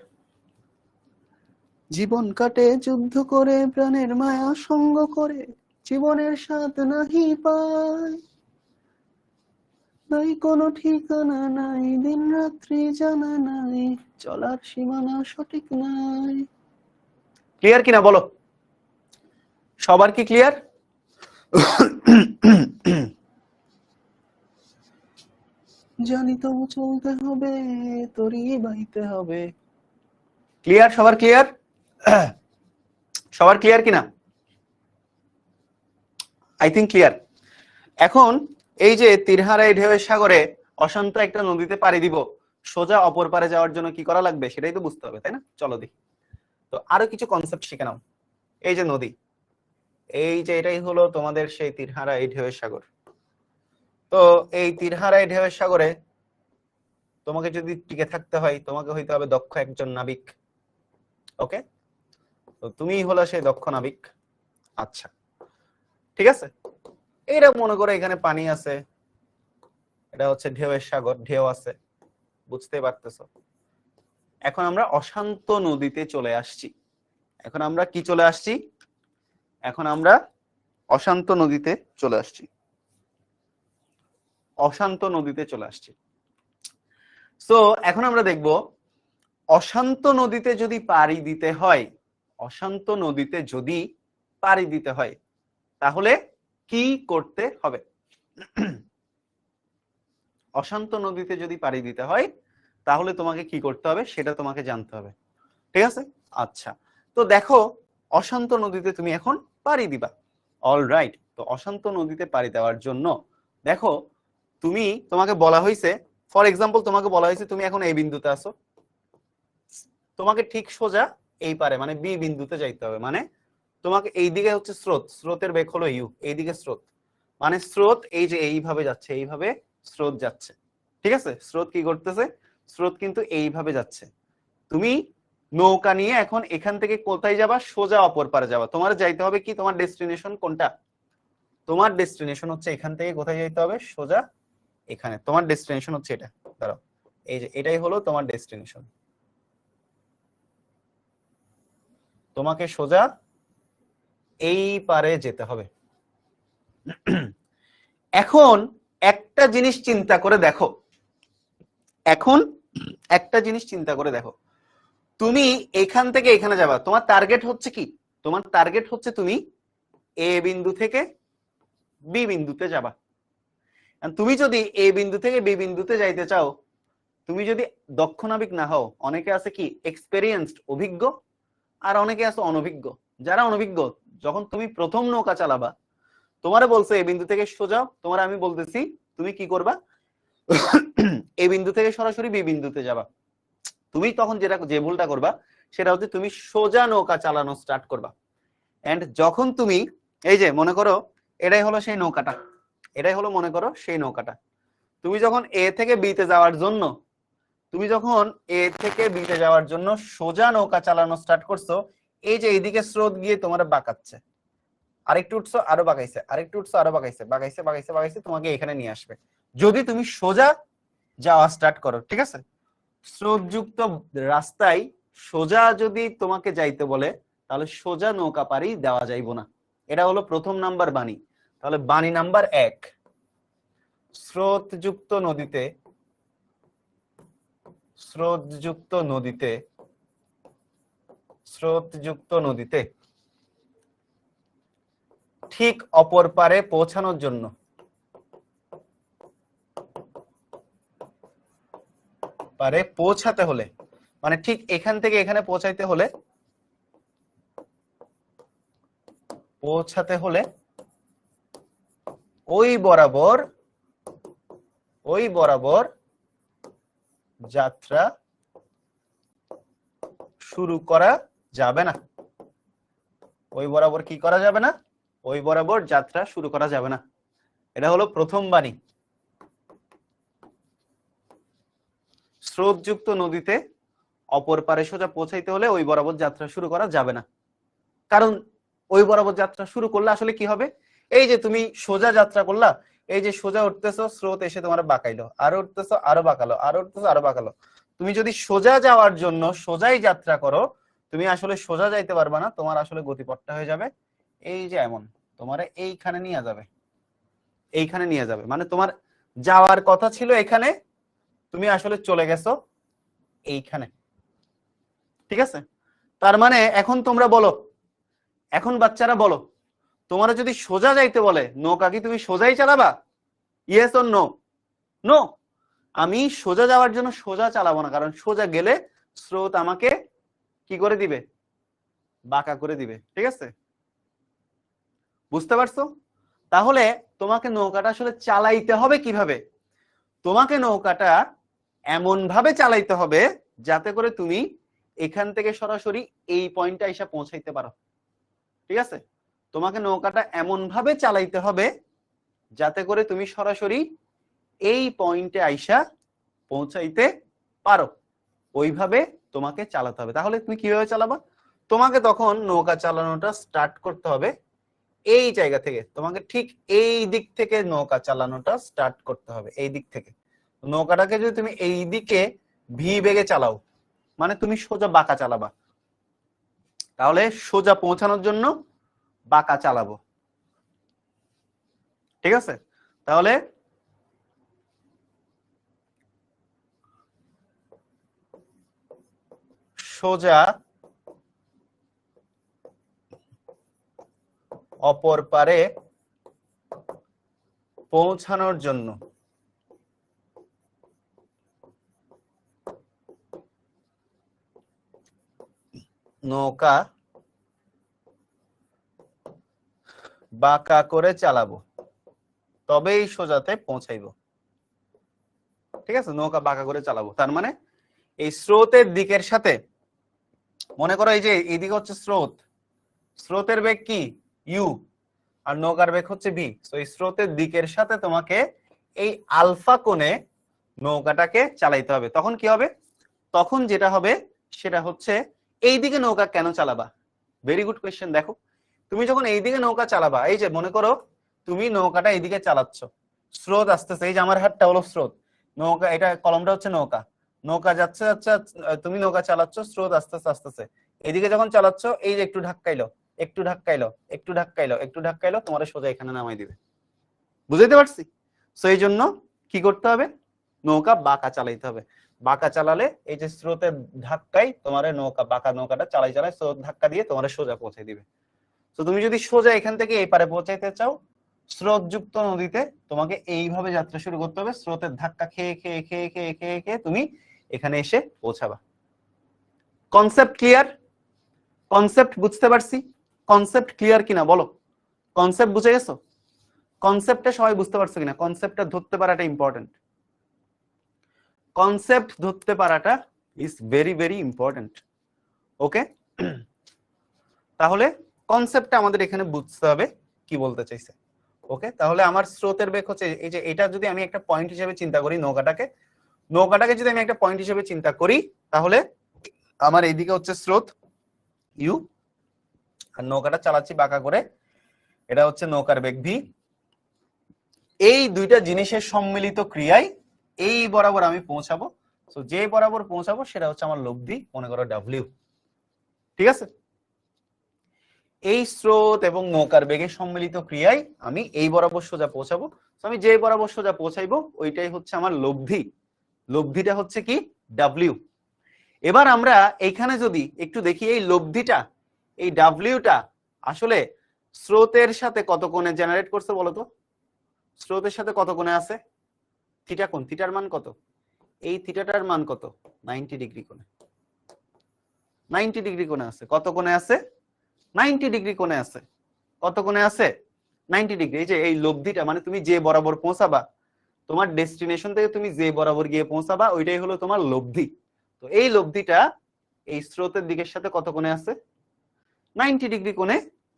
জীবন কাটে যুদ্ধ করে, প্রাণের মায়া সঙ্গ করে, জীবনের স্বাদ নাহি পায়, নাই কোনো ঠিকানা নাই, দিন রাত্রি জানা নাই, চলার সীমানা সঠিক নাই। ক্লিয়ার কিনা বলো? সবার কি ক্লিয়ার? জানি তবু চলতে হবে, তোরই বাইতে হবে। ক্লিয়ার? সবার ক্লিয়ার? সবার ক্লিয়ার কিনা? I think clear. এখন এই যে তীরহারা এই ঢেউয়ের সাগরে অশান্ত একটা নদীতে পাড়ি দিব, সোজা অপর পারে যাওয়ার জন্য কি করা লাগবে সেটাই তো বুঝতে হবে, তাই না? চলো দেখি। তো আরো কিছু কনসেপ্ট শিখে নাও। এই যে নদী, এই যে এটাই হলো তোমাদের সেই তীরহারা এই ঢেউয়ের সাগর। তো এই তীরহারা এই ঢেউয়ের সাগরে তোমাকে যদি টিকে থাকতে হয়, তোমাকে হইতে হবে দক্ষ একজন নাবিক। ওকে, তো তুমি হলো সেই দক্ষ নাবিক। আচ্ছা, ঠিক আছে। এইটা মনে করো এখানে পানি আছে, এটা হচ্ছে ঢেউয়ের সাগর, ঢেউ আছে, বুঝতে পারতেছো? এখন আমরা অশান্ত নদীতে চলে আসছি। এখন আমরা কি চলে আসছি? এখন আমরা অশান্ত নদীতে চলে আসছি। অশান্ত নদীতে চলে আসছি। সো এখন আমরা দেখব অশান্ত নদীতে যদি পাড়ি দিতে হয়, অশান্ত নদীতে যদি পাড়ি দিতে হয় তাহলে কি করতে হবে? অশান্ত নদীতে যদি পাড়ি দিতে হয় তাহলে তোমাকে কি করতে হবে সেটা তোমাকে জানতে হবে, ঠিক আছে? আচ্ছা, তো দেখো অশান্ত নদীতে তুমি এখন পাড়ি দিবা। অলরাইট, তো অশান্ত নদীতে পাড়ি দেওয়ার জন্য দেখো তোমাকে বলা হয়েছে, ফর এক্সাম্পল তোমাকে বলা হয়েছে তুমি এখন এই বিন্দুতে আছো, তোমাকে ঠিক সোজা এই পারে মানে বি বিন্দুতে যাইতে হবে। মানে তোমাকে এইদিকে হচ্ছে স্রোত, স্রোতের বেগ হলো ইউ, এইদিকে স্রোত, মানে স্রোত এই যে এইভাবে যাচ্ছে, এইভাবে স্রোত যাচ্ছে, ঠিক আছে? স্রোত কি করতেছে? স্রোত কিন্তু এইভাবে যাচ্ছে। তুমি নৌকা নিয়ে এখন এখান থেকে কোথায় যাবা? সোজা অপর পারে যাবা। তোমার যাইতে হবে কি, তোমার ডেস্টিনেশন কোনটা? তোমার ডেস্টিনেশন হচ্ছে এখান থেকে কোথায় যাইতে হবে? সোজা এখানে। তোমার ডেস্টিনেশন হচ্ছে এটা, দাঁড়াও, এই যে এটাই হলো তোমার ডেস্টিনেশন। তোমাকে সোজা এই পারে যেতে হবে। এখন একটা জিনিস চিন্তা করে দেখো, এখন একটা জিনিস চিন্তা করে দেখো, তুমি এখান থেকে এখানে যাবা, তোমার টার্গেট হচ্ছে কি? তোমার টার্গেট হচ্ছে তুমি এ বিন্দু থেকে বি বিন্দুতে যাবা। তুমি যদি এ বিন্দু থেকে বি বিন্দুতে যাইতে চাও, তুমি যদি দক্ষ নাবিক না হও, অনেকে আছে কি এক্সপেরিয়েন্সড, অভিজ্ঞ, আর অনেকে আছে অনভিজ্ঞ। যারা অনভিজ্ঞ, যখন তুমি প্রথম নৌকা চালাবা, তোমারে বলছে এই বিন্দু থেকে সোজা, তোমার আমি বলতেছি তুমি কি করবা? এই বিন্দু থেকে সরাসরি বি বিন্দুতে যাবা। তুমি তখন যে ভুলটা করবা সেটা হচ্ছে তুমি সোজা নৌকা চালানো স্টার্ট করবা। এন্ড যখন তুমি এই যে মনে করো এটাই হলো সেই নৌকাটা, এটাই হলো মনে করো সেই নৌকাটা, তুমি যখন এ থেকে বিতে যাওয়ার জন্য, তুমি যখন এ থেকে বিতে যাওয়ার জন্য সোজা নৌকা চালানো স্টার্ট করছো, এই যে এইদিকে স্রোত গিয়ে তোমার বাঁকাচ্ছে, আরেকটু উঠছো আরো বাঁকাইছে, আরেকটু উঠছো আরো বাঁকাইছে, বাঁকাইছে বাঁকাইছে বাঁকাইছে, তোমাকে এখানে নিয়ে আসবে যদি তুমি সোজা যাওয়া স্টার্ট করো, ঠিক আছে? স্রোতযুক্ত রাস্তায় সোজা যদি তোমাকে যাইতে বলে তাহলে সোজা নৌকা পাড়ি দেওয়া যাইব না। এটা হলো প্রথম নাম্বার বাণী। তাহলে বাণী নাম্বার 1, স্রোতযুক্ত নদীতে, স্রোতযুক্ত নদীতে, স্রোতযুক্ত নদীতে ঠিক অপর পারে পৌঁছানোর জন্য, পারে পৌঁছাতে হলে, মানে ঠিক এখান থেকে এখানে পৌঁছাইতে হলে পৌঁছাতে হলে ওই বরাবর যাত্রা শুরু করা যাবে না। ওই বরাবর কি করা যাবে না? ওই বরাবর যাত্রা শুরু করা যাবে না। এটা হলো প্রথম বাণী। স্রোতযুক্ত নদীতে অপর পারে সোজা পৌঁছাইতে হলে ওই বরাবর যাত্রা শুরু করা যাবে না। কারণ ওই বরাবর যাত্রা শুরু করলে আসলে কি হবে, এই যে তুমি সোজা যাত্রা করলা, এই যে সোজা উঠতেছো, স্রোত এসে তোমার বাঁকাইলো, আরো উঠতেছো আরো বাঁকালো, আরো উঠতেছো আরো বাঁকালো। তুমি যদি সোজা যাওয়ার জন্য সোজাই যাত্রা করো, তুমি আসলে সোজা যাইতে পারবা না, তোমার আসলে গতিপথটা হয়ে যাবে এই যে এমন, তোমার এইখানে নিয়ে যাবে, এইখানে নিয়ে যাবে। মানে তোমার যাওয়ার কথা ছিল এখানে, তুমি আসলে চলে গেছো এইখানে। ঠিক আছে? তার মানে এখন তোমরা বলো, এখন বাচ্চারা বলো, তোমার যদি সোজা যাইতে বলে নৌকা কি তুমি সোজাই চালাবা? Yes or no? নো। আমি সোজা যাওয়ার জন্য সোজা চালাবো না, কারণ সোজা গেলে স্রোত আমাকে কি করে দিবে? বাঁকা করে দিবে। ঠিক আছে? বুঝতে পারছো? তাহলে তোমাকে নৌকাটা আসলে চালাইতে হবে কিভাবে? তোমাকে নৌকাটা এমন ভাবে চালাইতে হবে যাতে করে তুমি এখান থেকে সরাসরি এই পয়েন্টে এসে পৌঁছাইতে পারো। ঠিক আছে? তোমাকে নৌকাটা এমন ভাবে চালাইতে হবে যাতে করে তুমি সরাসরি এই পয়েন্টে আইসা পৌঁছাইতে পারো। ওইভাবে তোমাকে চালাতে হবে। তাহলে তুমি কিভাবে চালাবা? তোমাকে তখন নৌকা চালানোটা স্টার্ট করতে হবে এই জায়গা থেকে। তোমাকে ঠিক এই দিক থেকে নৌকা চালানোটা স্টার্ট করতে হবে, এই দিক থেকে। নৌকাটাকে যদি তুমি এই দিকে ভি বেগে চালাও, মানে তুমি সোজা বাঁকা চালাবা। তাহলে সোজা পৌঁছানোর জন্য বাঁকা চালাবো। ঠিক আছে? তাহলে সোজা অপর পারে পৌঁছানোর জন্য নৌকা বাঁকা করে চালাবো, তবেই সোজাতে পৌঁছাইবো। ঠিক আছে? নৌকা বাঁকা করে চালাবো, তার মানে এই স্রোতের দিকের সাথে, মনে করো এই যে এইদিকে হচ্ছে স্রোত, স্রোতের বেগ কি? ইউ, আর নৌকার বেগ হচ্ছে ভি। তো এই স্রোতের দিকের সাথে তোমাকে এই আলফা কোণে নৌকাটাকে চালাইতে হবে। তখন কি হবে? তখন যেটা হবে সেটা হচ্ছে, এইদিকে নৌকা কেন চালাবা? Very good question. দেখো, তুমি যখন এইদিকে নৌকা চালাবা, এই যে মনে করো তুমি নৌকাটা এইদিকে চালাচ্ছ, স্রোত আসতেছে, এই যে আমার হাতটা হলো স্রোত, নৌকা, এটা কলমটা হচ্ছে নৌকা, নৌকা যাচ্ছে যাচ্ছে, তুমি নৌকা চালাচ্ছ, স্রোত আসতেছে আসতেছে, এইদিকে যখন চালাচ্ছ, এই যে একটু ধাক্কাইলো, একটু ধাক্কাইলো, একটু ধাক্কাইলো, একটু ধাক্কাইলো, তোমার সোজা এখানে নামাই দিবে। বুঝাইতে পারছি? তো এই জন্য কি করতে হবে? নৌকা বাঁকা চালাইতে হবে। বাঁকা চালালে এই যে স্রোতের ধাক্কায় তোমার নৌকা, বাঁকা নৌকাটা চালাই চালাই স্রোত ধাক্কা দিয়ে তোমার সোজা পৌঁছাই দিবে। তো তুমি যদি সোজা এখান থেকে এই পারে পৌঁছাইতে চাও, স্রোতযুক্ত নদীতে তোমাকে এইভাবে যাত্রা শুরু করতে হবে, স্রোতের ধাক্কা খেয়ে খেয়ে খেয়ে খেয়ে খেয়ে খেয়ে তুমি এখানে এসে পৌঁছাবা। Concept clear? কনসেপ্ট বুঝতে পারছি? কনসেপ্ট ক্লিয়ার কিনা বলো? কনসেপ্ট বুঝে গেছো? কনসেপ্টটা সবাই বুঝতে পারছো কিনা? কনসেপ্টটা ধরতে পারাটা ইম্পর্টেন্ট। কনসেপ্ট ধরতে পারাটা ইজ ভেরি ভেরি ইম্পর্টেন্ট। ওকে? তাহলে কনসেপ্টটা আমাদের এখানে বুঝতে হবে কি বলতে চাইছে। ওকে? তাহলে আমার স্রোতের বেগ হচ্ছে এই যে, এটা যদি আমি একটা পয়েন্ট হিসেবে চিন্তা করি, নৌকাটাকে যদি আমি একটা পয়েন্ট হিসেবে চিন্তা করি, তাহলে আমার এইদিকে হচ্ছে স্রোত ইউ, আর নৌকাটা চালাচ্ছি বাঁকা করে, এটা হচ্ছে নৌকার বেগ ভি। এই দুইটা জিনিসের সম্মিলিত ক্রিয়ায় এই বরাবর আমি পৌঁছাবো। তো যে বরাবর পৌঁছাবো সেটা হচ্ছে আমার লব্ধি, মনে করো ডাব্লিউ। ঠিক আছে? এই স্রোত এবং নৌকার বেগের সম্মিলিত ক্রিয়ায় আমি এই বরাবর সোজা পৌঁছাবো। তো আমি যে বরাবর সোজা পৌঁছাইবো ওইটাই হচ্ছে আমার লব্ধি। লব্ধিটা হচ্ছে কি? ডাব্লিউ। এবার আমরা এইখানে যদি একটু দেখি, এই লব্ধিটা, এই ডাব্লিউটা আসলে স্রোতের সাথে কত কোণে জেনারেট করছে বলো তো? স্রোতের সাথে কত কোণে আছে? থিটা কোণ। থিটার মান কত? এই থিটাটার মান কত? 90 ডিগ্রি কোণে। 90 ডিগ্রি কোণে আছে। কত কোণে আছে? 90 ডিগ্রি কোণে আছে। কত কোণে আছে 90 ডিগ্রি। এই যে এই লব্ধিটা মানে তুমি যে বরাবর পৌঁছাবা, তোমার ডেস্টিনেশন থেকে তুমি যে বরাবর গিয়ে পৌঁছাবা ওইটাই হলো তোমার লব্ধি। তো এই লব্ধিটা এই স্রোতের দিকের সাথে কত কোণে আছে 90 ডিগ্রি কোণে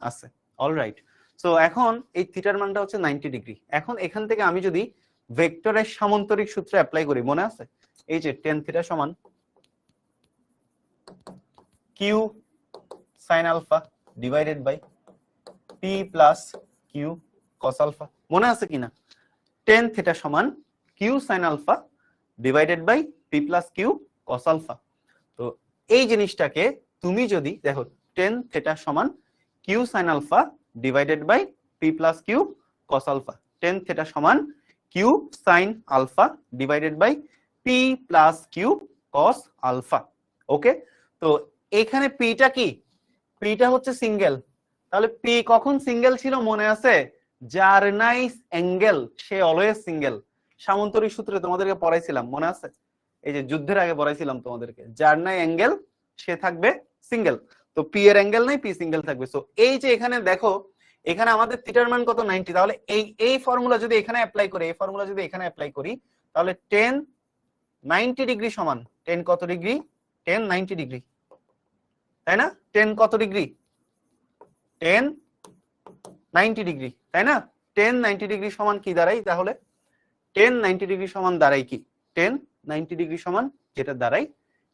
আছে। অলরাইট, সো এখন এই থিটার মানটা হচ্ছে 90 ডিগ্রি। এখন এখান থেকে আমি যদি ভেক্টরের সামান্তরিক সূত্র অ্যাপ্লাই করি, মনে আছে এই যে tan থিটা সমান q sin alpha divided by p plus q cos alpha, মনে আছে কিনা? tan থিটা সমান q sin alpha divided by p plus q cos alpha. তো এই জিনিসটাকে তুমি যদি দেখো tan থিটা সমান q sin alpha divided by p plus q cos alpha, tan theta সমান q sin alpha divided by p plus q cos alpha. Okay, তো এখানে p টা কি? p টা হচ্ছে সিঙ্গেল। তাহলে p কখন সিঙ্গেল ছিল মনে আছে? যার নাই অ্যাঙ্গেল সে অলওয়েজ সিঙ্গেল। সামান্তরিক সূত্রে তোমাদেরকে পড়াইছিলাম, মনে আছে? এই যে যুদ্ধের আগে পড়াইছিলাম তোমাদেরকে, যার নাই অ্যাঙ্গেল সে থাকবে সিঙ্গেল। তো p এর অ্যাঙ্গেল নাই, p সিঙ্গেল থাকবে। সো এই যে এখানে দেখো, এখানে আমাদের থিটার মান কত 90। তাহলে এই ফর্মুলা যদি এখানে অ্যাপ্লাই করি, এই ফর্মুলা যদি এখানে অ্যাপ্লাই করি, তাহলে tan 90 ডিগ্রি সমান tan কত ডিগ্রি? tan 90 ডিগ্রি, তাই না? tan কত ডিগ্রি? tan 90 ডিগ্রি, তাই না? tan 90 ডিগ্রি সমান কি দাঁড়ায় তাহলে? tan 90 ডিগ্রি সমান দাঁড়ায় কি? tan 90 ডিগ্রি সমান যেটা দাঁড়ায়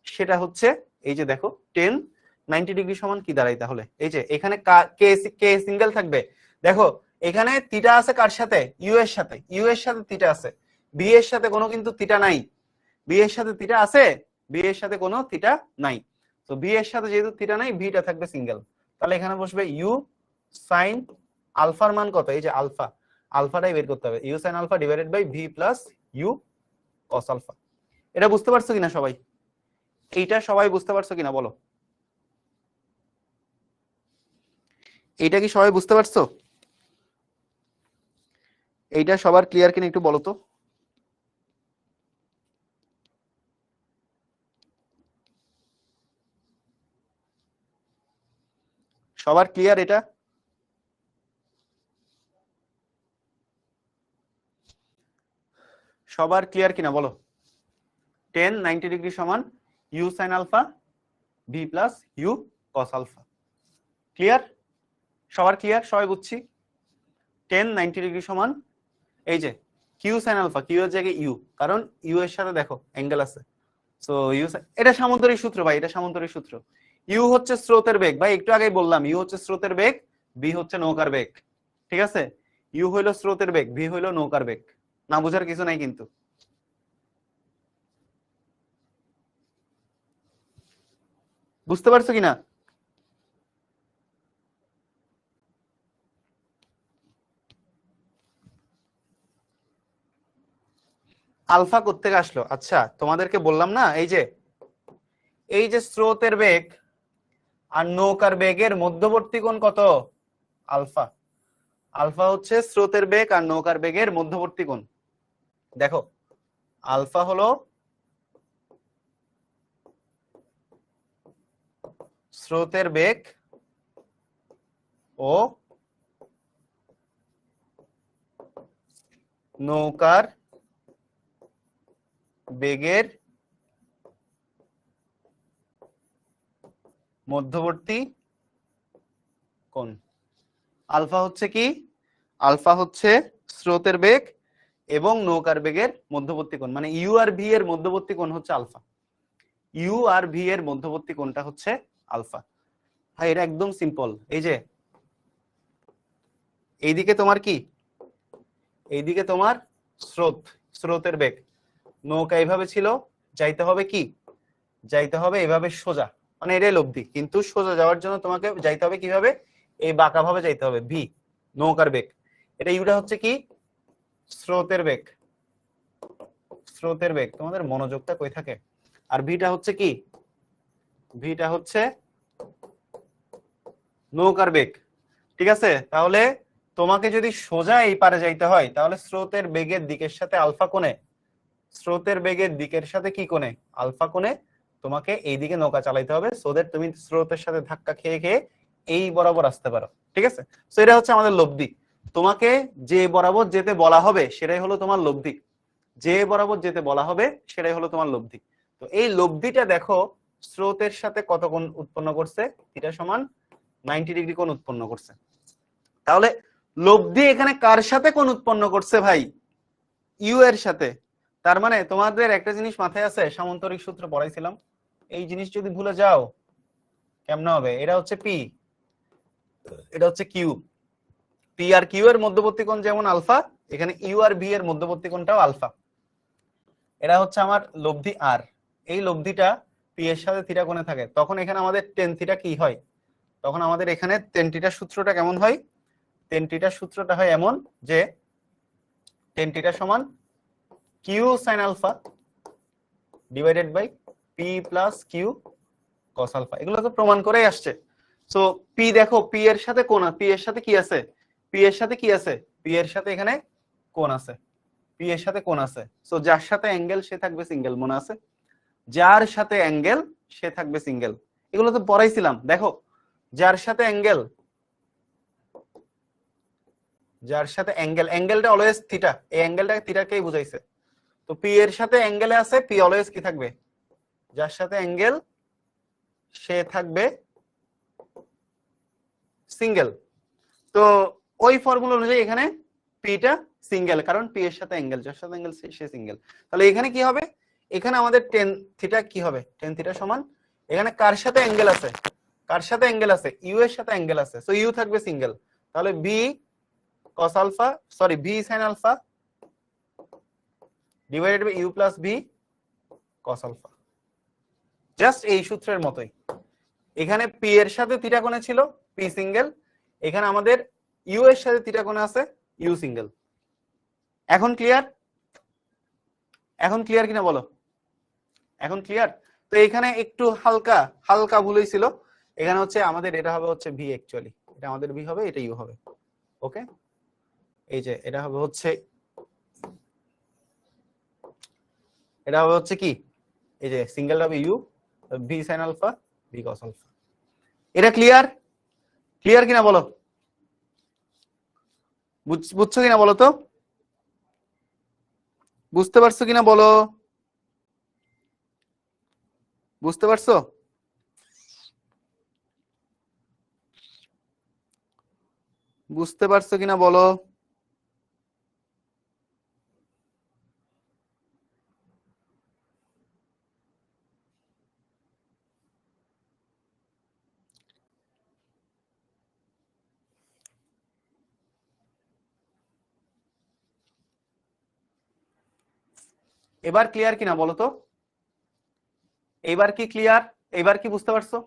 সেটা হচ্ছে এই যে দেখো tan 90 ডিগ্রি সমান কি দাঁড়ায় তাহলে? এই যে এখানে কে সিঙ্গেল থাকবে। দেখো এখানে থিটা আছে কার সাথে? ইউ এর সাথে। ইউ এর সাথে থিটা আছে, বি এর সাথে কোনো কিন্তু থিটা নাই। বি এর সাথে থিটা আছে, বি এর সাথে কোনো থিটা নাই। তো বি এর সাথে যেহেতু থিটা নাই, ভিটা থাকবে সিঙ্গেল। তাহলে এখানে বসবে ইউ সাইন আলফার মান কত? এই যে আলফা, আলফাটাই বের করতে হবে। U sine alpha divided by v plus u cos alpha. এটা বুঝতে পারছো কিনা সবাই? এইটা সবাই বুঝতে পারছো কিনা বলো? এইটা কি সবাই বুঝতে পারছো? এইটা সবার ক্লিয়ার কিনা একটু বলো তো। সবার ক্লিয়ার এটা? সবার ক্লিয়ার কিনা বলো? tan 90 ডিগ্রি সমান u sin alpha v plus u cos alpha. Clear? সবার ক্লিয়ার? সবাই বুঝছি? tan 90 ডিগ্রি সমান এই যে q sin আলফা, q এর জায়গায় u, কারণ u এর সাথে দেখো অ্যাঙ্গেল আছে। সো u, এটা সামান্তরিক সূত্র ভাই, এটা সামান্তরিক সূত্র। u হচ্ছে স্রোতের বেগ ভাই, একটু আগেই বললাম u হচ্ছে স্রোতের বেগ, v হচ্ছে নৌকার বেগ। ঠিক আছে? u হইলো স্রোতের বেগ, v হইলো নৌকার বেগ। না বোঝার কিছু নাই কিন্তু। বুঝতে পারছো কিনা? আলফা কোত্থেকে আসলো? আচ্ছা তোমাদেরকে বললাম না, এই যে স্রোতের বেগ আর নৌকার বেগের মধ্যবর্তী কোণ কত? আলফা। আলফা হচ্ছে স্রোতের বেগ আর নৌকার বেগের মধ্যবর্তী কোণ। দেখো আলফা হলো স্রোতের বেগ ও নৌকার বেগের মধ্যবর্তী কোণ। আলফা হচ্ছে কি? আলফা হচ্ছে স্রোতের বেগ এবং নৌকার বেগের মধ্যবর্তী কোণ, মানে ইউ আর ভি এর মধ্যবর্তী কোণ হচ্ছে আলফা। ইউ আর ভি এর মধ্যবর্তী কোণটা হচ্ছে আলফা। হ্যাঁ, এটা একদম সিম্পল। এই যে এইদিকে তোমার কি? এইদিকে তোমার স্রোত, স্রোতের বেগ। নৌকা এইভাবে ছিল, যাইতে হবে কি? যাইতে হবে এভাবে সোজা, মানে এটাই লব্ধি। কিন্তু সোজা যাওয়ার জন্য তোমাকে যাইতে হবে কিভাবে? এই বাঁকা ভাবে যাইতে হবে, ভি নৌকার বেগ। এটা ইউটা হচ্ছে কি? স্রোতের বেগ, স্রোতের বেগ। তোমাদের মনোযোগটা কই থাকে? আর ভিটা হচ্ছে কি? ভিটা হচ্ছে নৌকার বেগ। ঠিক আছে? তাহলে তোমাকে যদি সোজা এই পারে যাইতে হয়, তাহলে স্রোতের বেগের দিকের সাথে আলফা কোণে, স্রোতের বেগের দিকের সাথে কি কোণে? আলফা কোণে তোমাকে এইদিকে নৌকা চালাইতে হবে, সো দ্যাট তুমি স্রোতের সাথে ধাক্কা খেয়ে খেয়ে এই বরাবর আসতে পারো, ঠিক আছে? তো এটা হচ্ছে আমাদের লব্ধি। তোমাকে যে বরাবর যেতে বলা হবে সেটাই হলো তোমার লব্ধি, যে বরাবর যেতে বলা হবে সেটাই হলো তোমার লব্ধি। তো এই লব্ধিটা দেখো স্রোতের সাথে কত কোণ উৎপন্ন করছে, থিটা সমান 90 ডিগ্রি কোণ উৎপন্ন করছে। তাহলে লব্ধি এখানে কার সাথে কোণ উৎপন্ন করছে ভাই? ইউ এর সাথে। তার মানে তোমাদের একটা জিনিস মাথায় আছে, সামান্তরিক সূত্র পড়াইছিলাম, এই জিনিস যদি ভুলে যাও কেমন হবে? এটা হচ্ছে পি, এটা হচ্ছে কিউ। পি আর কিউ এর মধ্যবর্তী কোণ যেমন আলফা, এখানে ইউ আর বি এর মধ্যবর্তী কোণটাও আলফা। এটা হচ্ছে আমার লব্ধি আর। এই লব্ধিটা পি এর সাথে থিটা কোণে থাকে, তখন এখানে আমাদের টেন থিটা কি হয়? তখন আমাদের এখানে টেন থিটার সূত্রটা কেমন হয়? টেন থিটার সূত্রটা হয় এমন যে টেন থিটা সমান q sine alpha divided by p plus q cos alpha. এগুলো তো প্রমাণ করেই আসছে। সো পি দেখো, পি এর সাথে কোণ, পি এর সাথে কি আছে? পি এর সাথে কি আছে? পি এর সাথে এখানে কোণ আছে, পি এর সাথে কোণ আছে। সো যার সাথে অ্যাঙ্গেল সে থাকবে সিঙ্গেল, মনে আছে? যার সাথে অ্যাঙ্গেল সে থাকবে সিঙ্গেল। এগুলো তো পড়াইছিলাম। দেখো যার সাথে অ্যাঙ্গেল, যার সাথে অ্যাঙ্গেল, অ্যাঙ্গেলটা অলওয়েজ থিটা, এই অ্যাঙ্গেলটা থিটাকেই বুঝাইছে। তো পি এর সাথে অ্যাঙ্গেলে আছে, পি অলওয়েজ কি থাকবে? যার সাথে অ্যাঙ্গেল সে থাকবে সিঙ্গেল। তো ওই ফর্মুলা অনুযায়ী এখানে পিটা সিঙ্গেল, কারণ পি এর সাথে অ্যাঙ্গেল, যার সাথে অ্যাঙ্গেল সে সিঙ্গেল। তাহলে এখানে কি হবে? এখানে আমাদের টেন থিটা কি হবে? টেন থিটা সমান এখানে কার সাথে অ্যাঙ্গেল আছে? কার সাথে অ্যাঙ্গেল আছে? ইউ এর সাথে অ্যাঙ্গেল আছে, সো ইউ থাকবে সিঙ্গেল। তাহলে b cos alpha, sorry b sine alpha divided by u plus b cos alpha. Just এই সূত্রের মতোই। এখানে পি এর সাথে থিটা কোণে ছিল, পি সিঙ্গেল। এখানে আমাদের ইউ এর সাথে থিটা কোণে আছে, ইউ সিঙ্গেল। এখন ক্লিয়ার? এখন ক্লিয়ার কিনা বলো? এখন ক্লিয়ার? তো এখানে একটু হালকা হালকা ভুল হয়েছিল। এখানে হচ্ছে আমাদের এটা হবে হচ্ছে ভি, অ্যাকচুয়ালি এটা আমাদের ভি হবে, এটা ইউ হবে। ওকে, এই যে এটা হবে হচ্ছে, এটা হবে হচ্ছে কি, এই যে সিঙ্গেল হবে u, v sine alpha, v cos alpha. এটা ক্লিয়ার? ক্লিয়ার কিনা বলো? বুঝছো কিনা বলো তো? বুঝতে পারছো কিনা বলো? বুঝতে পারছো? বুঝতে পারছো কিনা বলো? এবার ক্লিয়ার কিনা বলো তো? এবার কি ক্লিয়ার? এবার কি বুঝতে পারছো?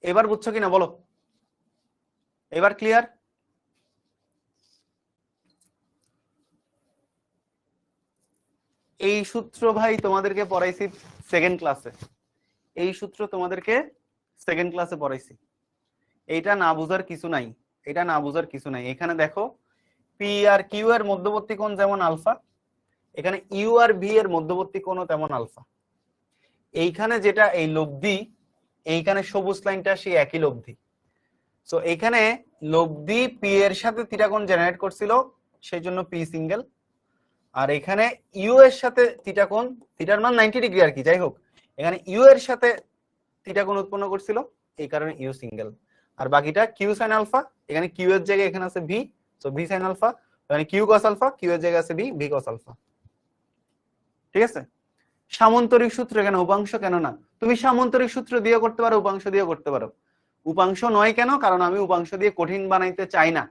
এবার বুঝছো কিনা বলো? এবার ক্লিয়ার? এই সূত্র ভাই তোমাদেরকে পড়াইছি সেকেন্ড ক্লাসে, এই সূত্র তোমাদেরকে সেকেন্ড ক্লাসে পড়াইছি। এইটা না বুঝার কিছু নাই, এটা না বুঝার কিছু নাই। এখানে দেখো পি আর কিউ এর মধ্যবর্তী কোণ যেমন আলফা, এখানে ইউ আর ভি এর মধ্যবর্তী কোণও তেমন আলফা। এইখানে যেটা এই লব্ধি, এইখানে সবুজ লাইনটা সেই একই লব্ধি। সো এখানে লব্ধি পি এর সাথে থিটা কোণ জেনারেট করছিল, সেই জন্য পি সিঙ্গেল। আর এখানে ইউ এর সাথে থিটা কোণ, থিটার মান 90 ডিগ্রি আর কি, যাই হোক এখানে ইউ এর সাথে থিটা কোণ উৎপন্ন করছিল, এই কারণে ইউ সিঙ্গেল। আর বাকিটা কিউ সাইন আলফা, এখানে কিউ এর জায়গায় এখানে আছে v, so v sine alpha, মানে কিউ কস আলফা, কিউ এর জায়গায় আছে ভি, ভি কস আলফা। ঠিক আছে? সামান্তরিক সূত্র কেন, উপাংশ কেন না? তুমি সামান্তরিক সূত্র দিয়ে করতে পারো, উপাংশ দিয়ে করতে পারো। উপাংশ নয় কেন? কারণ আমি উপাংশ দিয়ে কঠিন বানাইতে চাই না,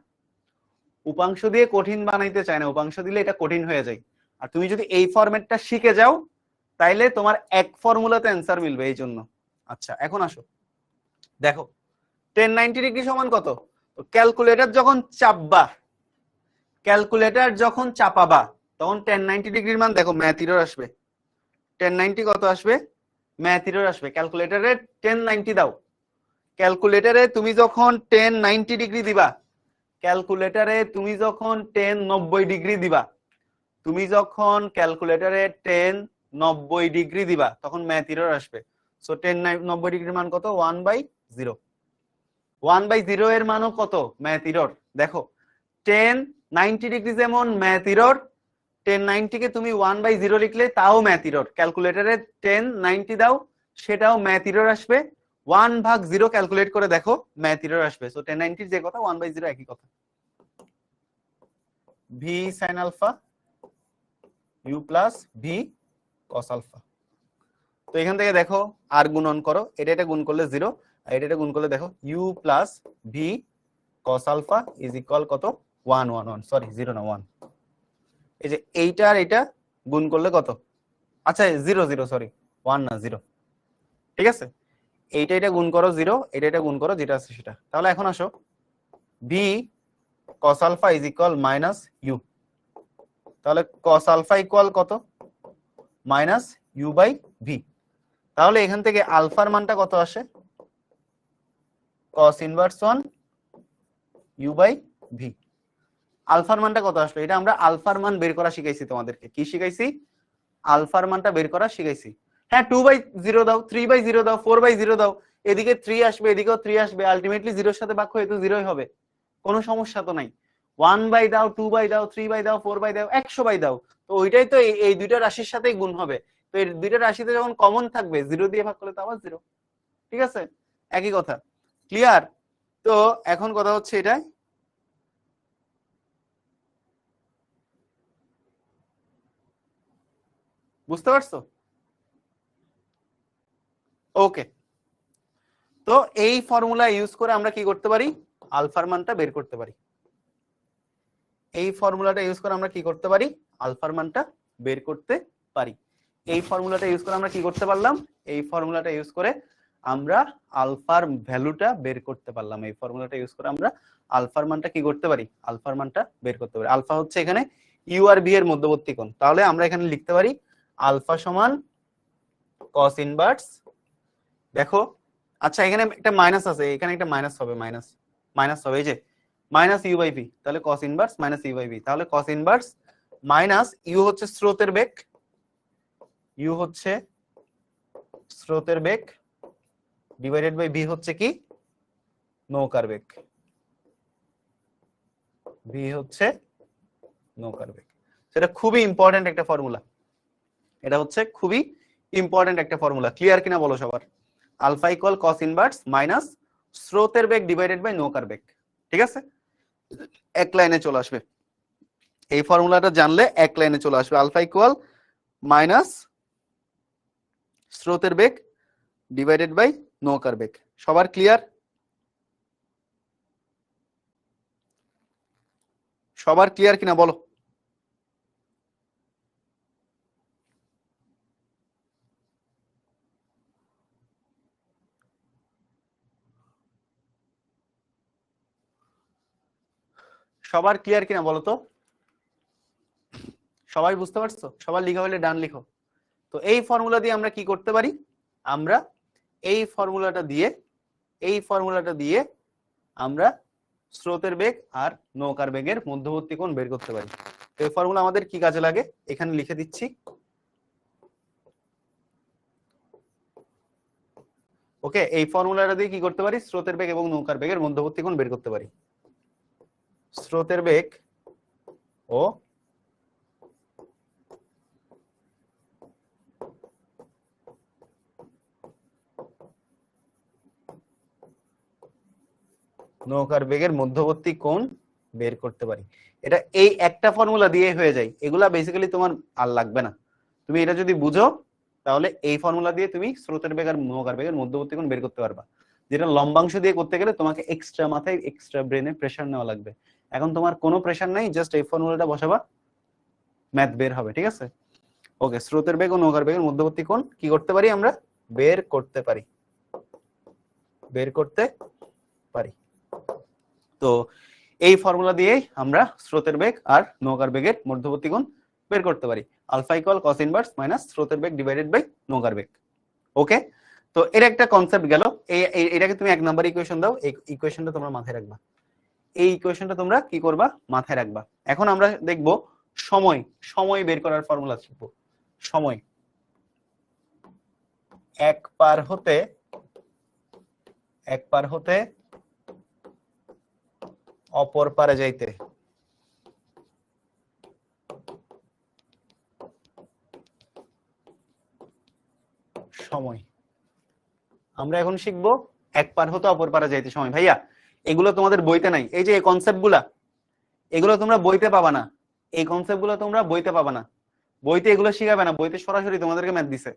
উপাংশ দিয়ে কঠিন বানাইতে চাই না, উপাংশ দিলে এটা কঠিন হয়ে যায়। আর তুমি যদি এই ফরম্যাটটা শিখে যাও তাইলে তোমার এক ফর্মুলাতে অ্যান্সার মিলবে, এই জন্য। আচ্ছা এখন আসো, দেখো 1090 ডিগ্রি সমান কত? তো ক্যালকুলেটর যখন চাপবা, ক্যালকুলেটর যখন চাপাবা তখন 1090 ডিগ্রির মান দেখো ম্যাথ এরর আসবে। 1090 কত আসবে? ম্যাথ এরর আসবে। ক্যালকুলেটরে 1090 দাও, ক্যালকুলেটরে তুমি যখন 1090 ডিগ্রি দিবা, ক্যালকুলেটরে তুমি যখন 1090 ডিগ্রি দিবা, তুমি যখন ক্যালকুলেটরে 1090 ডিগ্রি দিবা তখন ম্যাথ এরর আসবে। সো 1090 ডিগ্রির মান কত? 1/0। 1/0 এর মানও কত ম্যাথ এরর দেখো 10 90 ডিগ্রি যেমন ম্যাথ এরর 10 90 কে তুমি 1/0 লিখলে তাও ম্যাথ এরর ক্যালকুলেটরে 10 90 দাও সেটাও ম্যাথ এরর আসবে 1/0 ক্যালকুলেট করে দেখো ম্যাথ এরর আসবে সো 10 90 যে কথা 1/0 একই কথা v sin alpha u plus v cos alpha তো এখান থেকে দেখো আর গুণন করো এটা গুণ করলে 0 আর এটা গুণ করলে দেখো u plus v cos alpha is equal কত 1 1 1 সরি 0 না 1 এই যে এইটা আর এটা গুণ করলে কত আচ্ছা 0 0 সরি 1 না 0 ঠিক আছে এটা গুণ করো 0 এটা গুণ করো যেটা আছে সেটা তাহলে এখন আসো v cos alpha is equal minus u তাহলে cos alpha equal কত minus u by v তাহলে এখান থেকে আলফার মানটা কত আসে cos inverse 1 u by v আলফার মানটা কত আসলো এটা আমরা আলফার মান বের করা শিখাইছি তোমাদেরকে কি শিখাইছি আলফার মানটা বের করা শিখাইছি হ্যাঁ 2/0 দাও 3/0 দাও 4/0 দাও এদিকে 3 আসবে এদিকেও 3 আসবে আলটিমেটলি 0 এর সাথে ভাগ হয়ে তো 0ই হবে কোনো সমস্যা তো নাই 1/, দাও 2/, দাও 3/, দাও 4/, দাও 100/, দাও তো ওইটাই তো এই দুইটা রাশির সাথেই গুণ হবে তো এই দুইটা রাশিতে যখন কমন থাকবে 0 দিয়ে ভাগ করলে তো আবার 0 ঠিক আছে একই কথা ক্লিয়ার তো এখন কথা হচ্ছে এটাই বুঝতে পারছো ওকে তো এই ফর্মুলা ইউজ করে আমরা কি করতে পারি আলফার মানটা বের করতে পারি এই ফর্মুলাটা ইউজ করে আমরা কি করতে পারি আলফার মানটা বের করতে পারি এই ফর্মুলাটা ইউজ করে আমরা কি করতে পারলাম এই ফর্মুলাটা ইউজ করে আমরা আলফার ভ্যালুটা বের করতে পারলাম এই ফর্মুলাটা ইউজ করে আমরা আলফার মানটা কি করতে পারি আলফার মানটা বের করতে পারি আলফা হচ্ছে এখানে ইউ আর বি এর মধ্যবর্তী কোণ তাহলে আমরা এখানে লিখতে পারি আলফা সমান cos ইনভার্স দেখো আচ্ছা এখানে একটা মাইনাস আছে এখানে একটা মাইনাস হবে মাইনাস হবে এই যে মাইনাস ইউ বাই ভি তাহলে cos inverse minus u by v তাহলে cos ইনভার্স মাইনাস ইউ হচ্ছে স্রোতের বেগ ইউ হচ্ছে স্রোতের বেগ ডিভাইডেড বাই ভি হচ্ছে কি নৌকার বেগ ভি হচ্ছে নৌকার বেগ সেটা খুবই ইম্পর্টেন্ট একটা ফর্মুলা এটা হচ্ছে খুবই ইম্পর্টেন্ট একটা ফর্মুলা ক্লিয়ার কিনা বলো সবার alpha equal cos inverse minus স্রোতের বেগ ডিভাইডেড বাই নৌকার বেগ ঠিক আছে এক লাইনে চলে আসবে এই ফর্মুলাটা জানলে এক লাইনে চলে আসবে আলফা ইকুয়াল মাইনাস স্রোতের বেগ ডিভাইডেড বাই নৌকার বেগ সবার ক্লিয়ার সবার ক্লিয়ার কিনা বলো সবার ক্লিয়ার কিনা বলো তো সবাই বুঝতে পারছো সবার লিখা হলে ডান লিখো তো এই ফর্মুলা দিয়ে আমরা কি করতে পারি আমরা এই ফর্মুলাটা দিয়ে আমরা স্রোতের বেগ আর নৌকার বেগের মধ্যবর্তী কোণ বের করতে পারি তো এই ফর্মুলা আমাদের কি কাজে লাগে এখানে লিখে দিচ্ছি ওকে এই ফর্মুলাটা দিয়ে কি করতে পারি স্রোতের বেগ এবং নৌকার বেগের মধ্যবর্তী কোণ বের করতে পারি স্রোতের বেগ ও নৌকার বেগের মধ্যবর্তী কোণ বের করতে পারি এটা এই একটা ফর্মুলা দিয়ে হয়ে যায় এগুলা বেসিক্যালি তোমার আর লাগবে না তুমি এটা যদি বুঝো তাহলে এই ফর্মুলা দিয়ে তুমি স্রোতের বেগ আর নৌকার বেগের মধ্যবর্তী কোণ বের করতে পারবা যেটা লম্বাংশ দিয়ে করতে গেলে তোমাকে এক্সট্রা মাথায় এক্সট্রা ব্রেনে প্রেসার নেওয়া লাগবে এখন তোমার কোনো প্রেসার নাই জাস্ট এই ফর্মুলাটা বসাবা ম্যাথ বের হবে ঠিক আছে ওকে স্রোতের বেগ ও নৌকার বেগের মধ্যবর্তী কোণ কি করতে পারি আমরা বের করতে পারি তো এই ফর্মুলা দিয়ে আমরা স্রোতের বেগ আর নৌকার বেগের মধ্যবর্তী কোণ বের করতে পারি alpha equal cos inverse minus স্রোতের বেগ ডিভাইডেড বাই নৌকার বেগ ওকে তো এর একটা কনসেপ্ট গেল এটাকে তুমি এক নাম্বার ইকুয়েশন দাও এই ইকুয়েশনটা তোমরা মাথায় রাখবা এই ইকুয়েশনটা তোমরা কি করবা মাথায় রাখবা এখন আমরা দেখব সময় বের করার ফর্মুলা শিখবো সময় এক পার হতে অপর পারে যাইতে সময়। আমরা এখন শিখবো এক পার হতে অপর পারে যাইতে সময়। ভাইয়া এগুলো তোমাদের বইতে নাই, এই যে এই কনসেপ্ট গুলা, এগুলো তোমরা বইতে পাবা না, এই কনসেপ্ট গুলো তোমরা বইতে পাবা না, বইতে এগুলো শিখাবে না, বইতে সরাসরি তোমাদেরকে ম্যাথ দিছে।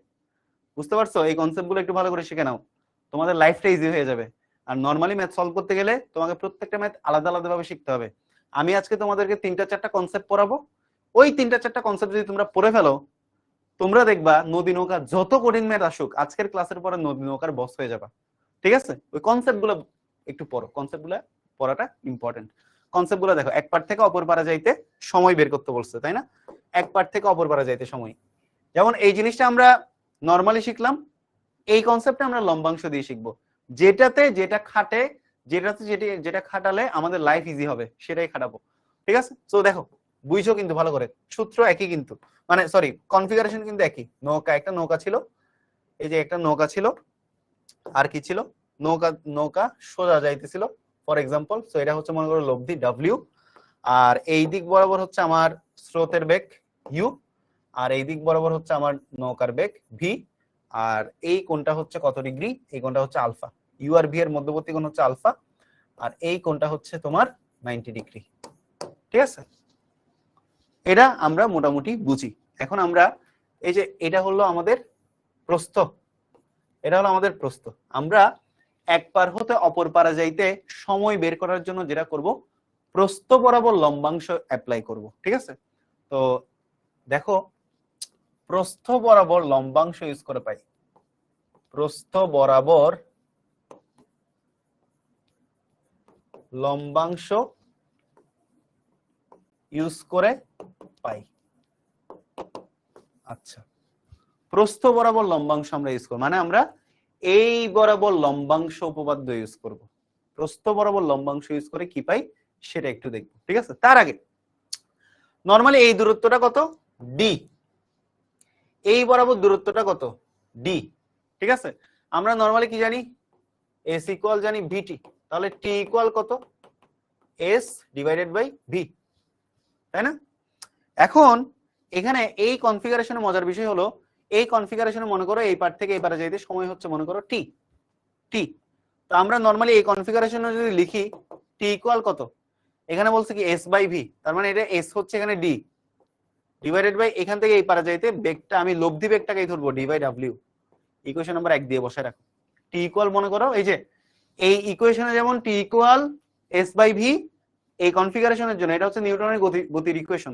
বুঝতে পারছো? এই কনসেপ্ট গুলো একটু ভালো করে শিখে নাও, তোমাদের লাইফটা ইজি হয়ে যাবে। আর নর্মালি ম্যাথ সলভ করতে গেলে তোমাকে প্রত্যেকটা ম্যাথ আলাদা আলাদা ভাবে শিখতে হবে। আমি আজকে তোমাদেরকে 3-4টা কনসেপ্ট পড়াবো, ওই 3-4টা কনসেপ্ট যদি তোমরা পড়ে ফেলো, তোমরা দেখবা নদী নৌকা যত কঠিন ম্যাথ আসুক আজকের ক্লাসের পরে নদী নৌকার বস হয়ে যাবা। ঠিক আছে? ওই কনসেপ্ট গুলো একটু পড়ো, কনসেপ্ট গুলো পড়াটা ইম্পর্টেন্ট। কনসেপ্ট গুলো দেখো, এক পার থেকে অপর পারে যাইতে সময় বের করতে বলছে, তাই না? এক পার থেকে অপর পারে যাইতে সময়, যেমন এই জিনিসটা আমরা নর্মালি শিখলাম, এই কনসেপ্টটা আমরা লম্বাংশ দিয়ে শিখবো। যেটাতে যেটা খাটে, যেটা খাটালে আমাদের লাইফ ইজি হবে সেটাই খাটাবো। ঠিক আছে? তো দেখো বুঝছো কিন্তু ভালো করে, সূত্র একই কিন্তু, মানে সরি কনফিগারেশন কিন্তু একই। নৌকা, একটা নৌকা ছিল, এই যে একটা নৌকা ছিল, আর কি ছিল, নৌকা সোজা যাইতেছিল ফর এক্সাম্পল। সো এটা হচ্ছে মনে করো লব্ধি ডব্লিউ, আর এই দিক বরাবর হচ্ছে আমার স্রোতের বেগ ইউ, আর এই দিক বরাবর হচ্ছে আমার নৌকার বেগ ভি, আর এই কোণটা হচ্ছে কত ডিগ্রি, এই কোণটা হচ্ছে আলফা, ইউ আর ভি এর মধ্যবর্তী কোণ হচ্ছে আলফা, আর এই কোণটা হচ্ছে তোমার 90 ডিগ্রি। ঠিক আছে? এটা আমরা মোটামুটি বুঝি। এখন আমরা এই যে এটা হলো আমাদের প্রস্থ, এটা হলো আমাদের প্রস্থ। আমরা এক পার হতে অপর পারে যাইতে সময় বের করার জন্য যেটা করব, প্রস্থ বরাবর লম্বাংশ অ্যাপ্লাই করব। ঠিক আছে? তো দেখো প্রস্থ বরাবর লম্বাংশ ইউজ করে পাই, প্রস্থ বরাবর লম্বাংশ ইউজ করে পাই। আচ্ছা, প্রস্থ বরাবর লম্বাংশ আমরা ইউজ করব, মানে আমরা এই বরাবর লম্বাংশ উপপাদ্য ইউজ করব। প্রস্থ বরাবর লম্বাংশ ইউজ করে কি পাই সেটা একটু দেখব। ঠিক আছে? তার আগে নরমালি এই দূরত্বটা কত, ডি, এই বরাবর দূরত্বটা কত, ডি। ঠিক আছে? আমরা নরমালি কি জানি, এস ইকুয়াল জানি ভিটি, তাহলে টি ইকুয়াল কত, এস ডিভাইডেড বাই ভি, তাই না? এখন এখানে এই কনফিগারেশনে মজার বিষয় হলো, এই কনফিগারেশনে মনে করো এই পার থেকে এই পারে যাইতে সময় হচ্ছে মনে করো টি, টি। তো আমরা নরমালি এই কনফিগারেশনে যদি লিখি টি ইকুয়াল কত, এখানে বলছে কি এস বাই ভি, তার মানে এটা এস হচ্ছে এখানে ডি ডিভাইডেড বাই এখান থেকে এই পারে যাইতে বেগটা আমি লব্ধি বেগটাকেই ধরবো ডি বাই ডাব্লিউ। ইকুয়েশন নাম্বার 1 দিয়ে বসায় রাখো। টি ইকুয়াল মনে করো এই যে এই ইকুয়েশনে যেমন টি ইকুয়াল এস বাই ভি, এই কনফিগারেশনের জন্য এটা হচ্ছে নিউটনের গতির ইকুয়েশন,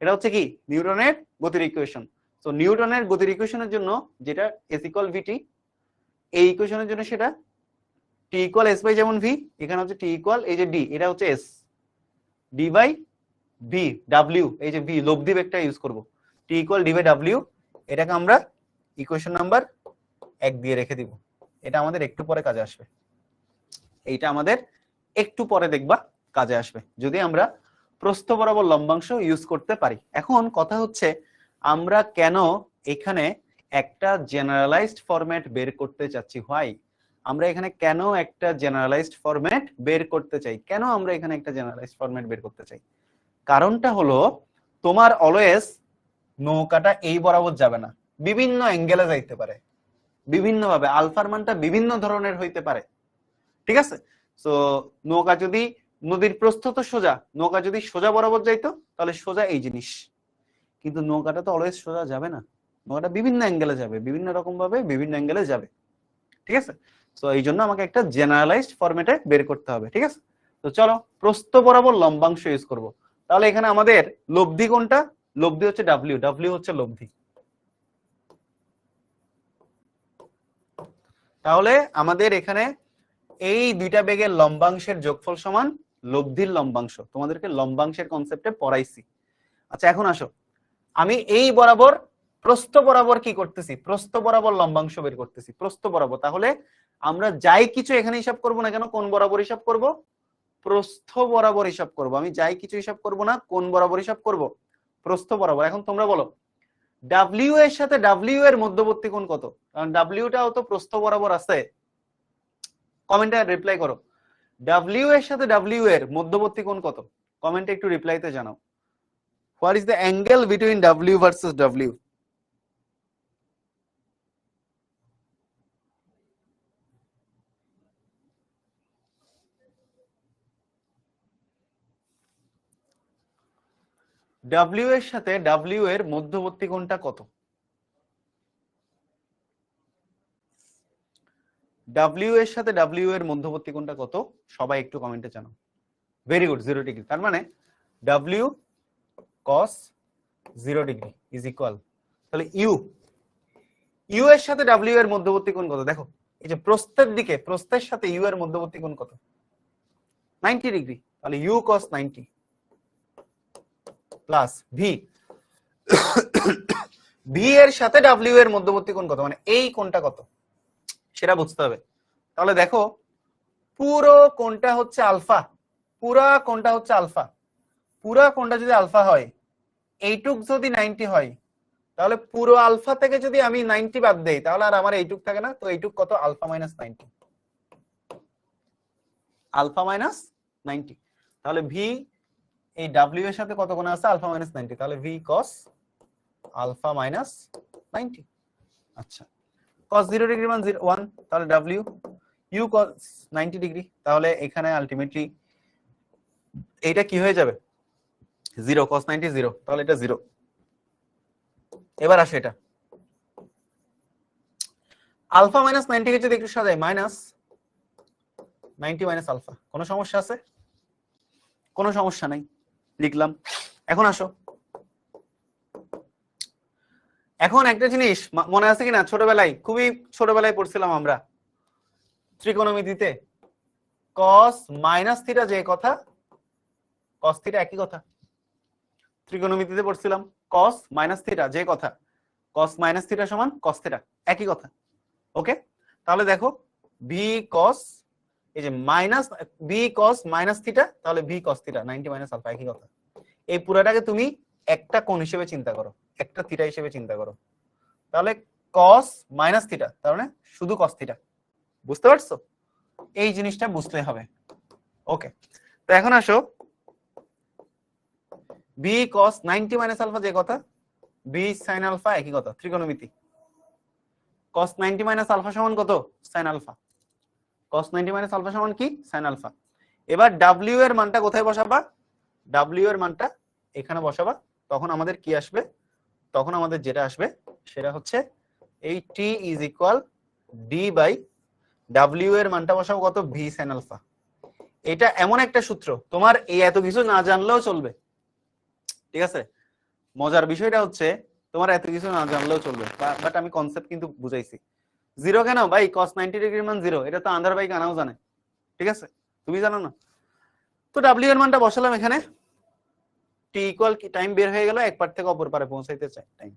এটা হচ্ছে কি নিউটনের গতির ইকুয়েশন। তো নিউটনের গতির ইকুয়েশনের জন্য যেটা এস ইকুয়াল ভিটি, এই ইকুয়েশনের জন্য সেটা টি ইকুয়াল এস বাই যেমন ভি, এখানে হচ্ছে টি ইকুয়াল এই যে ডি, এটা হচ্ছে এস ডি বাই ভি ডাব্লিউ, এই যে ভি লব্ধি বেগটা ইউজ করব, টি ইকুয়াল ডি বাই ডাব্লিউ। এটাকে আমরা ইকুয়েশন নাম্বার 1 দিয়ে রেখে দিব। এটা আমাদের একটু পরে কাজে আসবে, এইটা আমাদের একটু পরে দেখবা কাজে আসবে যদি আমরা প্রস্থ বরাবর লম্বাংশ ইউজ করতে পারি। এখন কথা হচ্ছে আমরা কেন এখানে একটা জেনারেলাইজড ফরম্যাট বের করতে চাচ্ছি, হোয়াই আমরা এখানে কেন একটা জেনারেলাইজড ফরম্যাট বের করতে চাই, কেন আমরা এখানে একটা জেনারেলাইজড ফরম্যাট বের করতে চাই? কারণটা হলো তোমার অলওয়েজ নৌকাটা এই বরাবর যাবে না, বিভিন্ন অ্যাঙ্গেলে যাইতে পারে, বিভিন্ন ভাবে আলফার মানটা বিভিন্ন ধরনের হইতে পারে। ঠিক আছে? তো নৌকা যদি নদীর প্রস্থ তো সোজা, নৌকা যদি সোজা বরাবর যাইতো তাহলে সোজা এই জিনিস, কিন্তু নৌকাটা তো অলওয়েজ সোজা যাবে না, নৌকাটা বিভিন্ন অ্যাঙ্গেলে যাবে, বিভিন্ন রকম ভাবে বিভিন্ন অ্যাঙ্গেলে যাবে। ঠিক আছে? তো এই জন্য আমাকে একটা জেনারেলাইজড ফরম্যাটে বের করতে হবে। ঠিক আছে? তো চলো প্রস্থ বরাবর লম্বাংশ ইউজ করব। তাহলে এখানে আমাদের লব্ধি কোনটা, লব্ধি হচ্ছে ডাব্লিউ, ডাব্লিউ হচ্ছে লব্ধি। তাহলে আমাদের এখানে এই দুইটা বেগের লম্বাংশের যোগফল সমান লব্ধির লম্বাংশ, তোমাদেরকে লম্বাংশের কনসেপ্টে পড়াইছি। আচ্ছা এখন আসো, আমি এই বরাবর প্রস্থ বরাবর কি করতেছি, প্রস্থ বরাবর লম্বাংশ বের করতেছি, প্রস্থ বরাবর। তাহলে আমরা যাই কিছু এখানে হিসাব করব না কেন, কোন বরাবর হিসাব করব, প্রস্থ বরাবর হিসাব করব। আমি যাই কিছু হিসাব করব না, কোন বরাবর হিসাব করব, প্রস্থ বরাবর। এখন তোমরা বলো ডাব্লিউ এর সাথে ডাব্লিউ এর মধ্যবর্তী কোণ কত, কারণ ডাব্লিউটাও তো প্রস্থ বরাবর আছে। কমেন্টে রিপ্লাই করো, ডাব্লিউ এর সাথে ডাব্লিউ এর মধ্যবর্তী কোণ কত? কমেন্টে একটু রিপ্লাইতে জানাও। What is the angle between W versus W? W এর সাথে ডাব্লিউ এর মধ্যবর্তী কোণটা কত? ডাব্লিউ এর সাথে ডাব্লিউ এর মধ্যবর্তী কোণটা কত? সবাই একটু কমেন্টে জানাও। Very good, 0 degree. তার মানে W cos 0 degree is equal, তাহলে ইউ এর সাথে ডাব্লিউ এর মধ্যবর্তী কোণ কত? দেখো এই যে প্রস্থের দিকে, প্রস্থের সাথে ইউ এর মধ্যবর্তী কোণ কত? 90 ডিগ্রি। তাহলে u cos 90 plus v, v এর সাথে ডাব্লিউ এর মধ্যবর্তী কোণ কত, মানে এই কোণটা কত সেটা বুঝতে হবে। তাহলে দেখো পুরো কোণটা হচ্ছে আলফা, পুরা কোণটা হচ্ছে আলফা, পুরা কোণটা যদি আলফা হয়, এইটুক যদি 90 হয়, তাহলে পুরো আলফা থেকে যদি আমি 90 বাদ দেই তাহলে আর আমার এইটুক থাকে না। তো এইটুক কত? Alpha minus 90, alpha minus 90। তাহলে ভি এই ডাব্লিউ এর সাথে কত কোণ আছে? Alpha minus 90। তাহলে ভি cos আলফা মাইনাস 90। আচ্ছা, cos 0 ডিগ্রি মান 1, তাহলে ডাব্লিউ ইউ cos 90 ডিগ্রি। তাহলে এখানে আলটিমেটলি এইটা কি হয়ে যাবে? 0, cos 90 0, তাহলে এটা 0। এবার আসে এটা আলফা মাইনাস 90 কে যদি একটু সাজাই, মাইনাস 90 মাইনাস আলফা, কোনো সমস্যা আছে? কোনো সমস্যা নাই, লিখলাম। এখন আসো, এখন একটা জিনিস মনে আছে কিনা, ছোটবেলায়, খুবই ছোটবেলায় পড়ছিলাম আমরা ত্রিকোণমিতিতে, cos মাইনাস থিটা যে কথা, cos থিটা একই কথা। ত্রিকোণমিতিতে পড়ছিলাম cos মাইনাস থিটা যে কথা, cos মাইনাস থিটা সমান cos থিটা, একই কথা। ওকে, তাহলে দেখো ভি cos, এই যে minus v cos minus theta, তাহলে v cos theta 90 minus alpha, একই কথা। এই পুরাটাকে তুমি একটা কোণ হিসেবে চিন্তা করো, একটা থিটা হিসেবে চিন্তা করো। তাহলে cos মাইনাস থিটা, তার মানে শুধু cos থিটা। বুঝতে পারছো? এই জিনিসটা বুঝতে হবে। ওকে, তো এখন আসো, বি cos 90 মাইনাস আলফা যে কথা, বি sin আলফা একই কথা, ত্রিকোণমিতি। cos 90 মাইনাস আলফা সমান কত? sin alpha. cos 90 minus alpha সমান কি? sin alpha. এবার w এর মানটা কোথায় বসাবা? w এর মানটা এখানে বসাবা। তখন আমাদের কি আসবে? তখন আমাদের যেটা আসবে সেটা হচ্ছে এই t is equal d by w এর মানটা বসাবো কত? v sin alpha. এটা এমন একটা সূত্র, তোমার এই এত কিছু না জানলেও চলবে, ঠিক আছে? মজার বিষয়টা হচ্ছে তোমার এত কিছু না জানলেও চলবে, বাট আমি কনসেপ্ট কিন্তু বুঝাইছি। 0 কেন ভাই? cos 90 ডিগ্রির মান 0, এটা তো আন্দার ভাই কানাও জানে, ঠিক আছে? তুমি জানো না। তো w এর মানটা বসালাম এখানে, t ইকুয়াল কি টাইম বের হয়ে গেল, এক পার থেকে অপর পারে পৌঁছাইতে চাই টাইম।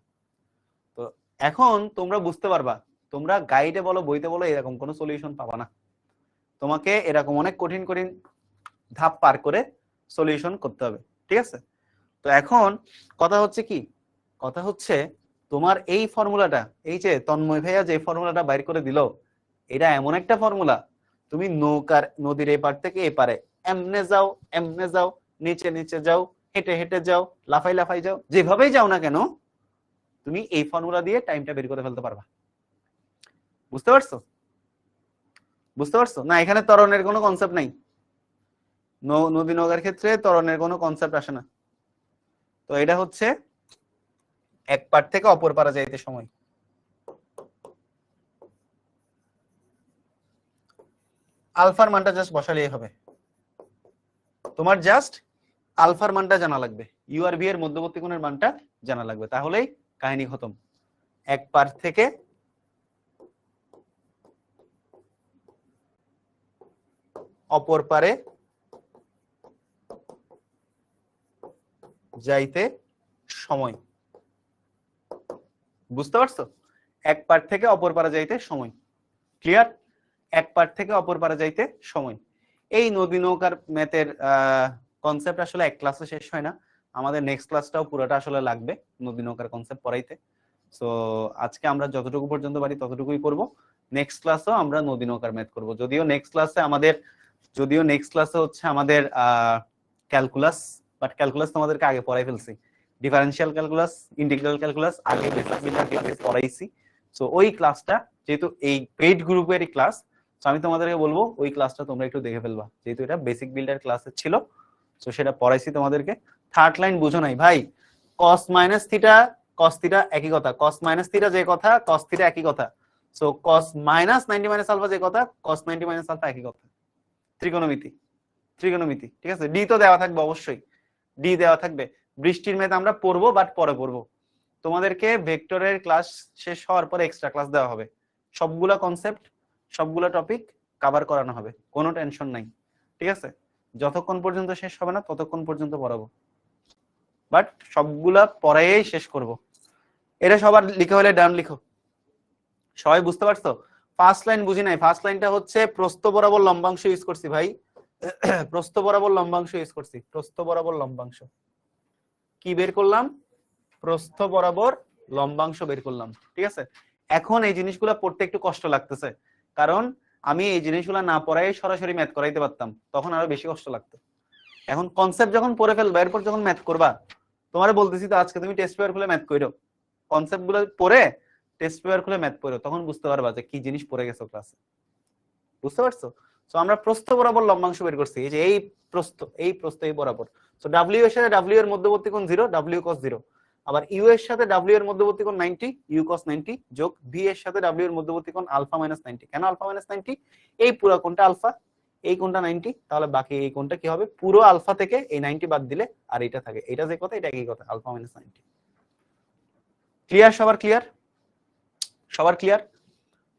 তো এখন তোমরা বুঝতে পারবা, তোমরা গাইডে বলো বইতে বলো এরকম কোনো সলিউশন পাবা না, তোমাকে এরকম অনেক কঠিন কঠিন ধাপ পার করে সলিউশন করতে হবে, ঠিক আছে? তো এখন কথা হচ্ছে কি, কথা হচ্ছে তোমার এই ফর্মুলাটা, এই যে তন্ময় ভাইয়া যে ফর্মুলাটা বাইর করে দিল, এটা এমন একটা ফর্মুলা, তুমি নৌকার নদীর এপার থেকে এপারে এমনে যাও, এমনে যাও, নিচে নিচে যাও, হেঁটে হেঁটে যাও, লাফাই লাফাই যাও, যেভাবেই যাও না কেন তুমি এই ফর্মুলা দিয়ে টাইমটা বের করে ফেলতে পারবা। বুঝতে পারছো? বুঝতে পারছো না? এখানে ত্বরণের কোনো কনসেপ্ট নাই, নদী নৌকার ক্ষেত্রে ত্বরণের কোনো কনসেপ্ট আসে না। তো এটা হচ্ছে এক পার থেকে অপর পারা যাইতে সময়। আলফার মানটা জাস্ট বসালেই হবে, তোমার জাস্ট আলফার মানটা জানা লাগবে, ইউ আর ভি এর মধ্যবর্তী কোণের মানটা জানা লাগবে, তাহলেই কাহিনী খতম। এক পার থেকে অপর পারে যাইতে সময়। বুঝতে পারছো? এক পার থেকে অপর পারে যাইতে সময়, ক্লিয়ার? এক পার থেকে অপর পারে যাইতে সময়। এই নদী নৌকার ম্যাথের কনসেপ্ট আসলে এক ক্লাসে শেষ হয় না, আমাদের নেক্সট ক্লাসটাও পুরোটা আসলে লাগবে নদী নৌকার কনসেপ্ট পড়াইতে। সো আজকে আমরা যতটুকু পর্যন্ত পারি ততটুকুই করব, নেক্সট ক্লাসেও আমরা নদী নৌকার ম্যাথ করব। যদিও নেক্সট ক্লাসে আমাদের যদিও নেক্সট ক্লাসে হচ্ছে আমাদের ক্যালকুলাস, বাট ক্যালকুলাস তোমাদেরকে আগে পড়াই ফেলছি। ডিফারেনশিয়াল ক্যালকুলাস, ইন্টিগ্রাল ক্যালকুলাস আগে বেসিক বিল্ডার ক্লাসে পড়াইছি। সো ওই ক্লাসটা যেহেতু এই পেইড গ্রুপেরই ক্লাস, তো আমি তোমাদেরকে বলবো ওই ক্লাসটা তোমরা একটু দেখে ফেলবা, যেহেতু এটা বেসিক বিল্ডার ক্লাসে ছিল। সো সেটা পড়াইছি তোমাদেরকে। থার্ড লাইন বুঝো নাই ভাই, cos minus theta cos theta একই কথা, cos মাইনাস থিটা যে কথা cos থিটা একই কথা। So cos minus 90 minus alpha যে কথা cos 90 মাইনাস আলফা একই কথা। ত্রিকোণমিতি, ত্রিকোণমিতি, ঠিক আছে। ডি তো দেওয়া থাকবে, অবশ্যই ডি দেওয়া থাকবে। বৃষ্টির মেয়ে আমরা পড়বো, বাট পরে পড়বো। তোমাদেরকে ভেক্টরের ক্লাস শেষ হওয়ার পরে এক্সট্রা ক্লাস দেওয়া হবে, সবগুলা কনসেপ্ট সবগুলা টপিক কভার করানো হবে, কোনো টেনশন নাই, ঠিক আছে। যতক্ষণ পর্যন্ত শেষ হবে না ততক্ষণ পর্যন্ত পড়াবো, বাট সবগুলা পড়াই শেষ করব। এটা সবার লিখে হলে ডান লিখো। সবাই বুঝতে পারছো? ফার্স্ট লাইন বুঝি নাই, ফার্স্ট লাইনটা হচ্ছে প্রস্থ বরাবর লম্বাংশ ইউজ করছি ভাই। প্রস্থ বরাবর লম্বাংশ ইউজ করছি, প্রস্থ বরাবর লম্বাংশ। কি বের করলাম? প্রস্থ বরাবর লম্বাংশ বের করলাম, ঠিক আছে। এখন এই জিনিসগুলো পড়তে একটু কষ্ট লাগতেছে, কারণ আমি এই জিনিসগুলো না পড়াই সরাসরি ম্যাথ করাইতে পারতাম, তখন আরো বেশি কষ্ট লাগতো। এখন কনসেপ্ট যখন পড়ে ফেলবা, এরপর যখন ম্যাথ করবা, তোমারে বলতেছি তো আজকে তুমি টেস্ট পেপার খুলে ম্যাথ কইরো, কনসেপ্ট গুলো পড়ে টেস্ট পেপার খুলে ম্যাথ পড়ো, তখন বুঝতে পারবা যে কি জিনিস পড়ে গেছো ক্লাসে। বুঝতে পারছো? সো আমরা প্রস্থ বরাবর লম্বাংশ বের করছি, এই যে এই প্রস্থ এই বরাবর। সো ডাব্লিউ এর সাথে ডাব্লিউ এর মধ্যবর্তী কোণ 0, ডাব্লিউ cos 0। আবার ইউ এর সাথে ডাব্লিউ এর মধ্যবর্তী কোণ 90, ইউ cos 90 যোগ ভি এর সাথে ডাব্লিউ এর মধ্যবর্তী কোণ আলফা মাইনাস 90। কেন আলফা মাইনাস 90? এই পুরো কোণটা আলফা, এই কোণটা 90, তাহলে বাকি এই কোণটা কি হবে? পুরো আলফা থেকে এই 90 বাদ দিলে আর এটা থাকে, এটা যে কথা এটা একই কথা, আলফা মাইনাস 90। ক্লিয়ার? সবার ক্লিয়ার? সবার ক্লিয়ার?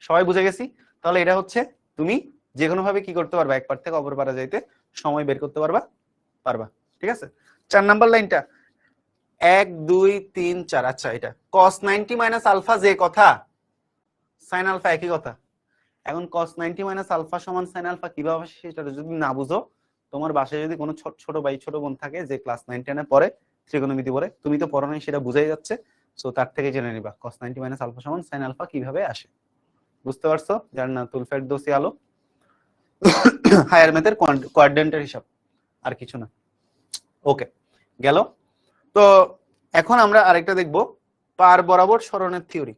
সবাই বুঝে গেছি? তাহলে এটা হচ্ছে তুমি যে কোনো ভাবে কি করতে পারবা, এক পার থেকে অপর পারে যাইতে সময় বের করতে পারবা, ঠিক আছে। 4 নাম্বার লাইনটা 1 2 3 4। আচ্ছা, এটা cos 90 মাইনাস আলফা যে কথা sin আলফা একই কথা। এখন cos 90 মাইনাস আলফা সমান sin আলফা কিভাবে আসে সেটা যদি না বুঝো, তোমার বাসায় যদি কোনো ছোট ভাই ছোট বোন থাকে যে ক্লাস 9 10 এ পড়ে, ত্রিকোণমিতি পড়ে, তুমি তো পড়ো নাই সেটা বুঝাই যাচ্ছে। সো তার থেকে জেনে নিবা cos 90 মাইনাস আলফা সমান sin আলফা কিভাবে আসে। বুঝতে পারছো? জান্নাতুল ফেরদৌসী আলো, হায়ার ম্যাথের কোয়াড্রেন্টের হিসাব, আর কিছু না। ওকে, গেল। তো এখন আমরা আরেকটা দেখব, পার বরাবর সরণের থিওরি।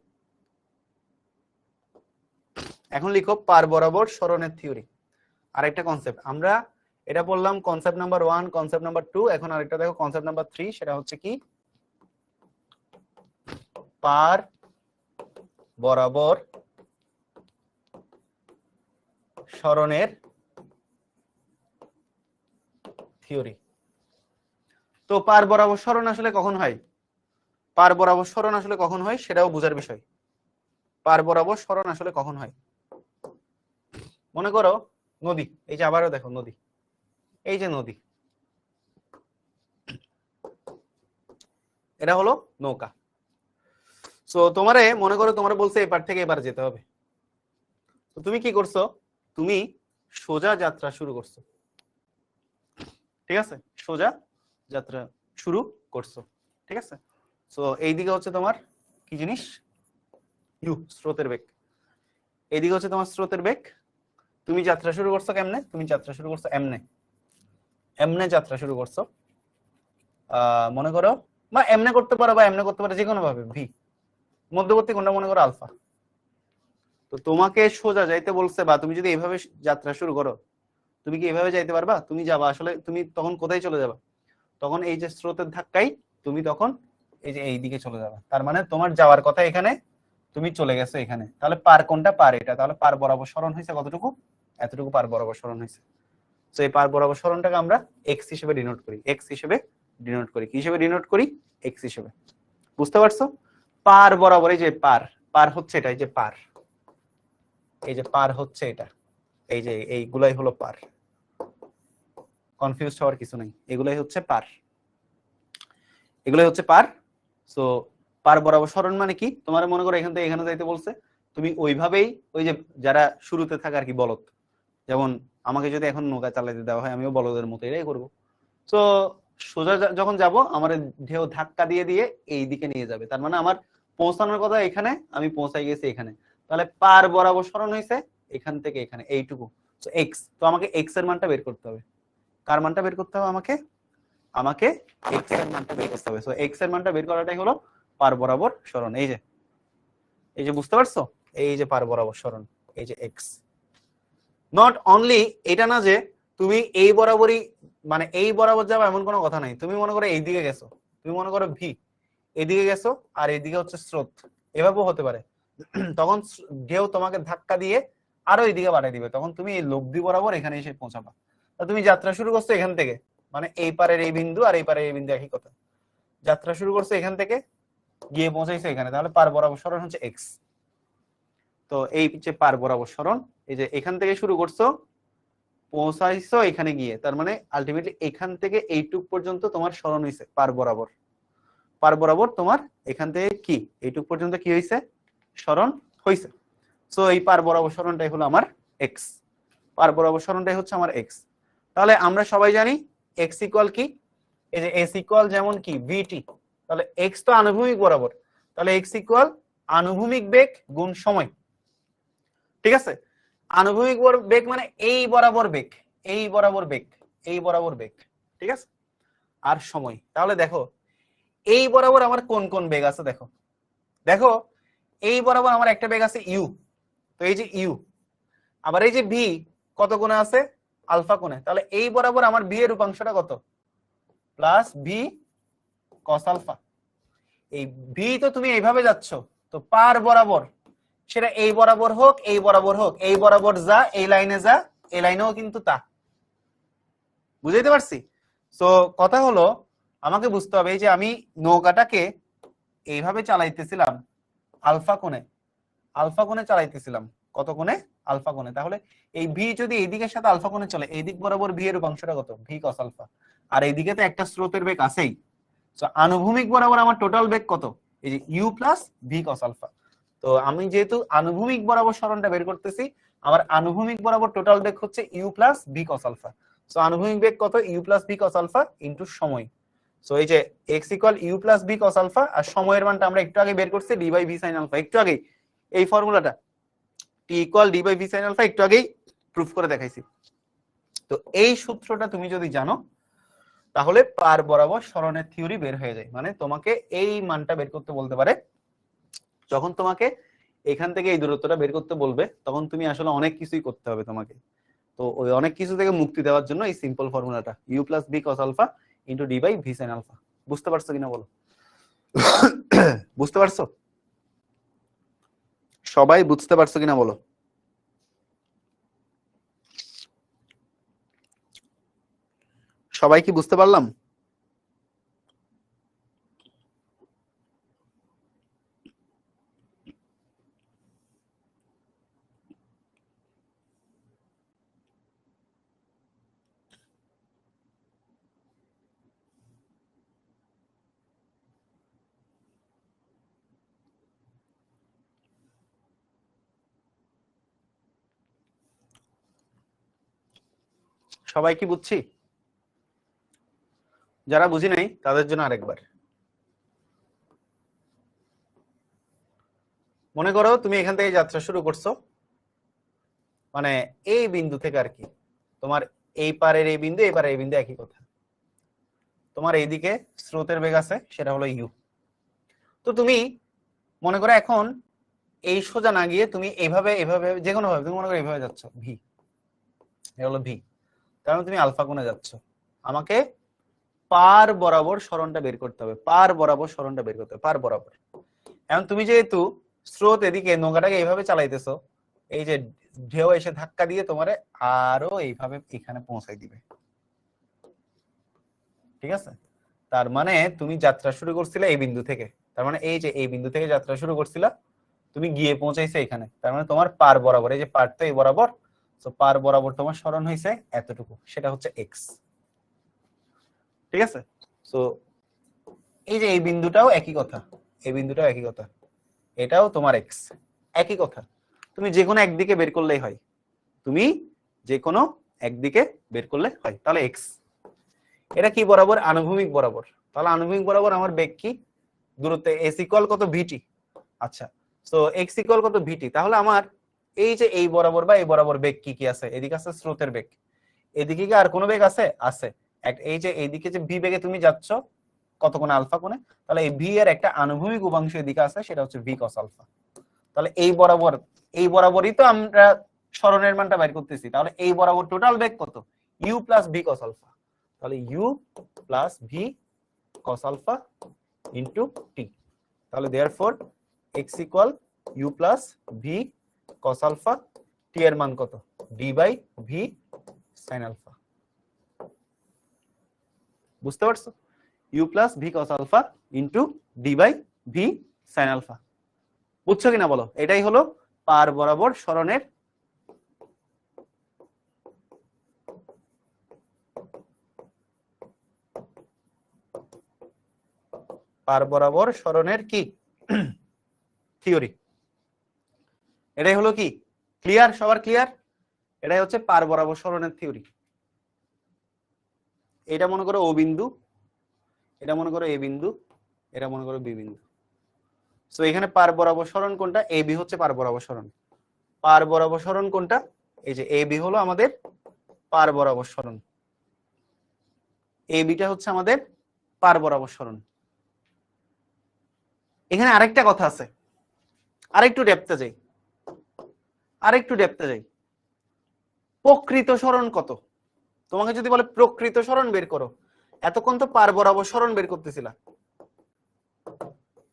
এখন লিখো পার বরাবর সরণের থিওরি। আরেকটা কনসেপ্ট আমরা এটা বললাম, কনসেপ্ট নাম্বার 1, কনসেপ্ট নাম্বার 2। এখন আরেকটা দেখো কনসেপ্ট নাম্বার 3, সেটা হচ্ছে কি পার বরাবর সরণের থিওরি। তো পার বরাবর সরণ আসলে কখন হয়, পার বরাবর সরণ আসলে কখন হয় সেটাও বোঝার বিষয়। পার বরাবর সরণ আসলে কখন হয়? মনে করো নদী, এই যে আবারও দেখো নদী, এই যে নদী, এটা হলো নৌকা। সো তোমারে মনে করো তোমারে বলছে এপার থেকে এবার যেতে হবে, তো তুমি কি করছো? তুমি সোজা যাত্রা শুরু করছো, ঠিক আছে, সোজা যাত্রা শুরু করছো, ঠিক আছে। সো এইদিকে হচ্ছে তোমার কি জিনিস, ইউ, স্রোতের বেগ। এইদিকে হচ্ছে তোমার স্রোতের বেগ। তুমি যাত্রা শুরু করছো কেমনে? তুমি যাত্রা শুরু করছো এমনে, এমনে যাত্রা শুরু করছো। মনে করো বা এমনে করতে পারো বা এমনে করতে পারো, যে কোনো ভাবে। ভি মধ্যবর্তী কোণটা মনে করো আলফা। তো তোমাকে সোজা যাইতে বলছে, বা তুমি যদি এইভাবে যাত্রা শুরু করো, তুমি কি এইভাবে যাইতে পারবা? তুমি যাবা আসলে, তুমি তখন কোথায় চলে যাবা? তখন এই যে স্রোতের ধাক্কাই তুমি তখন এই যে এই দিকে চলে যাবে। তার মানে তোমার যাওয়ার কথা এখানে, তুমি চলে গেছো এখানে। তাহলে পার কোনটা? পার এটা। তাহলে পার বরাবর সরণ হয়েছে কতটুকু? এতটুকু পার বরাবর সরণ হয়েছে। তো এই পার বরাবর সরণটাকে আমরা এক্স হিসেবে ডিনোট করি, এক্স হিসেবে ডিনোট করি। কি হিসেবে ডিনোট করি? এক্স হিসেবে। বুঝতে পারছো? পার বরাবর এই যে পার, পার হচ্ছে এটা, এই যে পার, এই যে পার হচ্ছে এটা, এই যে এইগুলাই হলো পার। কনফিউজ হওয়ার কিছু নেই, এগুলাই হচ্ছে পার, এগুলাই হচ্ছে পার। সো পার বরাবর সরণ মানে কি? তোমার মনে করো এখান থেকে এখানে যাইতে বলছে, তুমি ওইভাবেই ওই যে যারা শুরুতে থাকে আর কি, বলদ, যেমন আমাকে যদি এখন নৌকা চালাতে দেওয়া হয় আমিও বলদের মতো এটাই করবো। তো সোজা যখন যাব আমার ঢেউ ধাক্কা দিয়ে দিয়ে এই দিকে নিয়ে যাবে, তার মানে আমার পৌঁছানোর কথা এখানে, আমি পৌঁছাই গেছি এখানে। তাহলে পার বরাবর সরণ হয়েছে এখান থেকে এখানে, এইটুকু। সো এক্স, তো আমাকে এক্স এর মানটা বের করতে হবে। কার মানটা বের করতে হবে আমাকে? আমাকে এক্স এর মানটা বের করতে হবে। সো এক্স এর মানটা বের করাটাই হলো পার বরাবর সরণ। এই যে বুঝতে পারছো, এই যে পার বরাবর সরণ, এই যে এক্স। নট অনলি এটা না যে তুমি এই বরাবরই মানে এই বরাবর যাবে এমন কোনো কথা নাই। তুমি মনে করো এই দিকে গেছো, তুমি মনে করো ভি এদিকে গেছো আর এইদিকে হচ্ছে স্রোত, এভাবেও হতে পারে। তখন ঢেউ তোমাকে ধাক্কা দিয়ে আরো এইদিকে বাড়াই দিবে, তখন তুমি এই লব্ধি বরাবর এখানে এসে পৌঁছাবা। তুমি যাত্রা শুরু করছো এখান থেকে, মানে এই পারের এই বিন্দু আর এই পারের এই বিন্দু একই কথা। যাত্রা শুরু করছো এখান থেকে, গিয়ে পৌঁছাইছো এখানে, তাহলে পার বরাবর সরণ হচ্ছে এক্স। তো এই যে পার বরাবর সরণ, এই যে এখান থেকে শুরু করছো, পৌঁছাইছো এখানে গিয়ে, তার মানে আলটিমেটলি এখান থেকে এইটুক পর্যন্ত তোমার সরণ হইছে পার বরাবর। পার বরাবর তোমার এখান থেকে কি এইটুক পর্যন্ত কি হইছে, সরণ হইছে। সো এই পার বরাবর সরণটাই হলো আমার এক্স। পার বরাবর সরণটাই হচ্ছে আমার এক্স। তাহলে আমরা সবাই জানি এক্স ইকুয়াল কি, এই যে এস ইকুয়াল যেমন কি ভিটি, তাহলে এক্স তো আনুভূমিক বরাবর, তাহলে এক্স ইকুয়াল আনুভূমিক বেগ গুণ সময়। ঠিক আছে, আনুভূমিক বেগ মানে এই বরাবর বেগ, এই বরাবর বেগ, এই বরাবর বেগ, ঠিক আছে, আর সময়। তাহলে দেখো এই বরাবর আমার কোন কোন বেগ আছে, দেখো দেখো এই বরাবর আমার একটা বেগ আছে ইউ, তো এই যে ইউ, আবার এই যে ভি কত কোণে আছে, আলফা কোণে, তাহলে এই বরাবর আমার ভি এর রূপাংশটা কত, প্লাস ভি কস আলফা। এই ভি তো তুমি এইভাবে যাচ্ছ, তো পার বরাবর সেটা এই বরাবর হোক এই বরাবর হোক, এই বরাবর যা এই লাইনে যা, এই লাইনেও কিন্তু তা। বুঝাইতে পারছি? তো কথা হলো আমাকে বুঝতে হবে এই যে আমি নৌকাটাকে এইভাবে চালাইতেছিলাম আলফা কোণে, আলফা কোণে চালাইতেছিলাম, কত কোণে, আলফা কোণে। তাহলে এই ভি যদি এই দিকের সাথে আলফা কোণে চলে, এই দিক বরাবর ভি এর রূপাংশটা কত, ভি কস আলফা। আর এইদিকে তো একটা স্রোতের বেগ আছেই, তো আনুভূমিক বরাবর আমার টোটাল বেগ কত, এই যে u plus v cos alpha. তো আমি যেহেতু আনুভূমিক বরাবর সরণটা বের করতেছি, আমার আনুভূমিক বরাবর টোটাল বেগ হচ্ছে u plus v cos alpha. So আনুভূমিক বেগ কত, u plus v cos alpha into সময়। সো এই যে x equal u plus v cos alpha, আর সময়ের মানটা আমরা একটু আগে বের করছি d by v sine alpha, একটু আগে এই ফর্মুলাটা t equal d by v sine alpha একটু আগেই প্রুফ করে দেখাইছি। তো এই সূত্রটা তুমি যদি জানো তাহলে পার বরাবর সরণের থিওরি বের হয়ে যায়। মানে তোমাকে এই মানটা বের করতে বলতে পারে, যখন তোমাকে এখান থেকে এই দূরত্বটা বের করতে বলবে তখন তুমি আসলে অনেক কিছুই করতে হবে তোমাকে। তো ওই অনেক কিছু থেকে মুক্তি দেওয়ার জন্য এই সিম্পল ফর্মুলাটা u plus v cos alpha into d by v sine alpha. বুঝতে পারছো কিনা বলো? বুঝতে পারছো? সবাই বুঝতে পারছো কিনা বলো? সবাই কি বুঝতে পারলাম? সবাই কি বুঝছি? যারা বুঝি নাই তাদের জন্য আরেকবার। মনে করো তুমি এখান থেকে যাত্রা শুরু করছো, মানে এই বিন্দু থেকে আর কি, তোমার এই পারের এই বিন্দু এই পারের এই বিন্দু একই কথা। তোমার এইদিকে স্রোতের বেগ আছে সেটা হলো ইউ। তো তুমি মনে করো এখন এই সোজা না গিয়ে তুমি এইভাবে এভাবে যে কোনো ভাবে তুমি মনে করো এইভাবে যাচ্ছ ভি, এটা হলো ভি, কারণ তুমি আলফা কোণে যাচ্ছ। আমাকে পার বরাবর সরণটা বের করতে হবে, পার বরাবর সরণটা বের করতে হবে, পার বরাবর। এখন তুমি যেহেতু স্রোত এদিকে নৌকাটাকে এইভাবে চালাইতেছো, এই যে ঢেউ এসে ধাক্কা দিয়ে তোমারে আরো এইভাবে এখানে পৌঁছাই দিবে। ঠিক আছে, তার মানে তুমি যাত্রা শুরু করছিলে এই বিন্দু থেকে, তার মানে এই যে এই বিন্দু থেকে যাত্রা শুরু করছিলা, তুমি গিয়ে পৌঁছাইছে এখানে, তার মানে তোমার পার বরাবর, এই যে পার তো এই বরাবর, তো পার বরাবর তোমার সরণ হয়েছে এতটুকু, সেটা হচ্ছে এক্স। ঠিক আছে, তো এই যে এই বিন্দুটাও একই কথা, এই বিন্দুটাও একই কথা, এটাও তোমার এক্স, একই কথা। তুমি যে কোনো একদিকে বের করলেই হয়, তুমি যে কোনো একদিকে বের করলে হয়, তাহলে এক্স। এটা কি বরাবর, আনুভূমিক বরাবর। তাহলে আনুভূমিক বরাবর আমার বেগ কি, দূরত্ব এস ইকুয়াল কত, ভিটি। আচ্ছা, তো এক্স ইকুয়াল কত, ভিটি। তাহলে আমার এই যে এই বরাবর বা এই বরাবর বেগ কি কি আছে, এদিকে আছে স্রোতের বেগ, এদিকে কি আর কোনো বেগ আছে? আছে। এই যে এইদিকে যে ভি বেগে তুমি যাচ্ছ কত কোণ আলফা কোণে, তাহলে এই ভি এর একটা আনুভূমিক উপাংশ এদিকে আছে, সেটা হচ্ছে ভি কস আলফা। তাহলে এই বরাবরই তো আমরা সরণের মানটা বের করতেছি, তাহলে এই বরাবর টোটাল বেগ কত? U plus v cos alpha. তাহলে u plus v cos alpha into t. তাহলে therefore x equal u plus v cos alpha, t এর মান কত? D by v sine alpha. বুঝতে পারছো? U plus v cos alpha into d by v sine alpha. বুঝছো কিনা বলো? এটাই হলো পার বরাবর সরণের কি থিওরি। এটাই হলো কি, ক্লিয়ার? সবার ক্লিয়ার? এটাই হচ্ছে পার বরাবর সরণের থিওরি। এটা মনে করো ও বিন্দু, এটা মনে করো এ বিন্দু, এটা মনে করো বি বিন্দু। সো এখানে পার বরাবর সরণ কোনটা? এ বি হচ্ছে পার বরাবর সরণ। পার বরাবর সরণ কোনটা? এই যে এ বি হলো আমাদের পার বরাবর সরণ, এ বিটা হচ্ছে আমাদের পার বরাবর সরণ। এখানে আরেকটা কথা আছে, আরেকটু ডেপথে যাই। প্রকৃত সরণ কত? তোমাকে যদি বলে প্রকৃত সরণ বের করো, এতক্ষণ তো পার বরাবর সরণ বের করতেছিলা,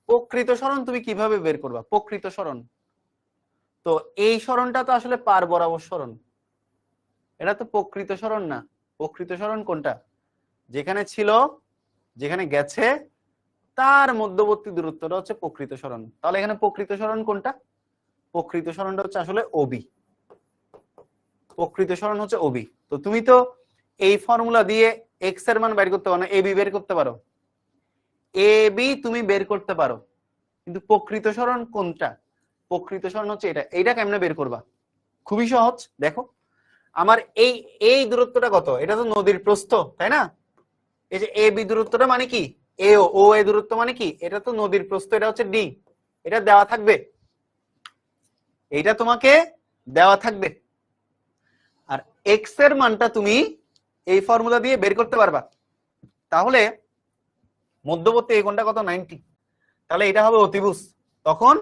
প্রকৃত সরণ তুমি কিভাবে বের করবা? প্রকৃত সরণ তো এই সরণটা তো আসলে পার বরাবর সরণ, এটা তো প্রকৃত সরণ না। প্রকৃত সরণ কোনটা? যেখানে ছিল, যেখানে গেছে, তার মধ্যবর্তী দূরত্বটা হচ্ছে প্রকৃত সরণ। তাহলে এখানে প্রকৃত সরণ কোনটা? প্রকৃত সরণটা হচ্ছে আসলে ওবি। প্রকৃত সরণ হচ্ছে ওবি। তো তুমি তো এই ফর্মুলা দিয়ে এক্স এর মান বের করতে পারো না, এবি বের করতে পারো, এবি তুমি বের করতে পারো, কিন্তু প্রকৃত সরণ কোনটা? প্রকৃত সরণ হচ্ছে এটা। এইটা কেমনে বের করবা? খুবই সহজ। দেখো আমার এই দূরত্বটা কত? এটা তো নদীর প্রস্থ, তাই না? এই যে এ বি দূরত্বটা মানে কি? ও এ দূরত্ব মানে কি? এটা তো নদীর প্রস্থ, এটা হচ্ছে ডি। এটা দেওয়া থাকবে, এইটা তোমাকে দেওয়া থাকবে। আর এক্স এর মানটা তুমি এই ফর্মুলা দিয়ে বের করতে পারবা। তাহলে মধ্যবর্তী এই কোণটা কত? 90। তাহলে এটা হবে অতিভুজ। তখন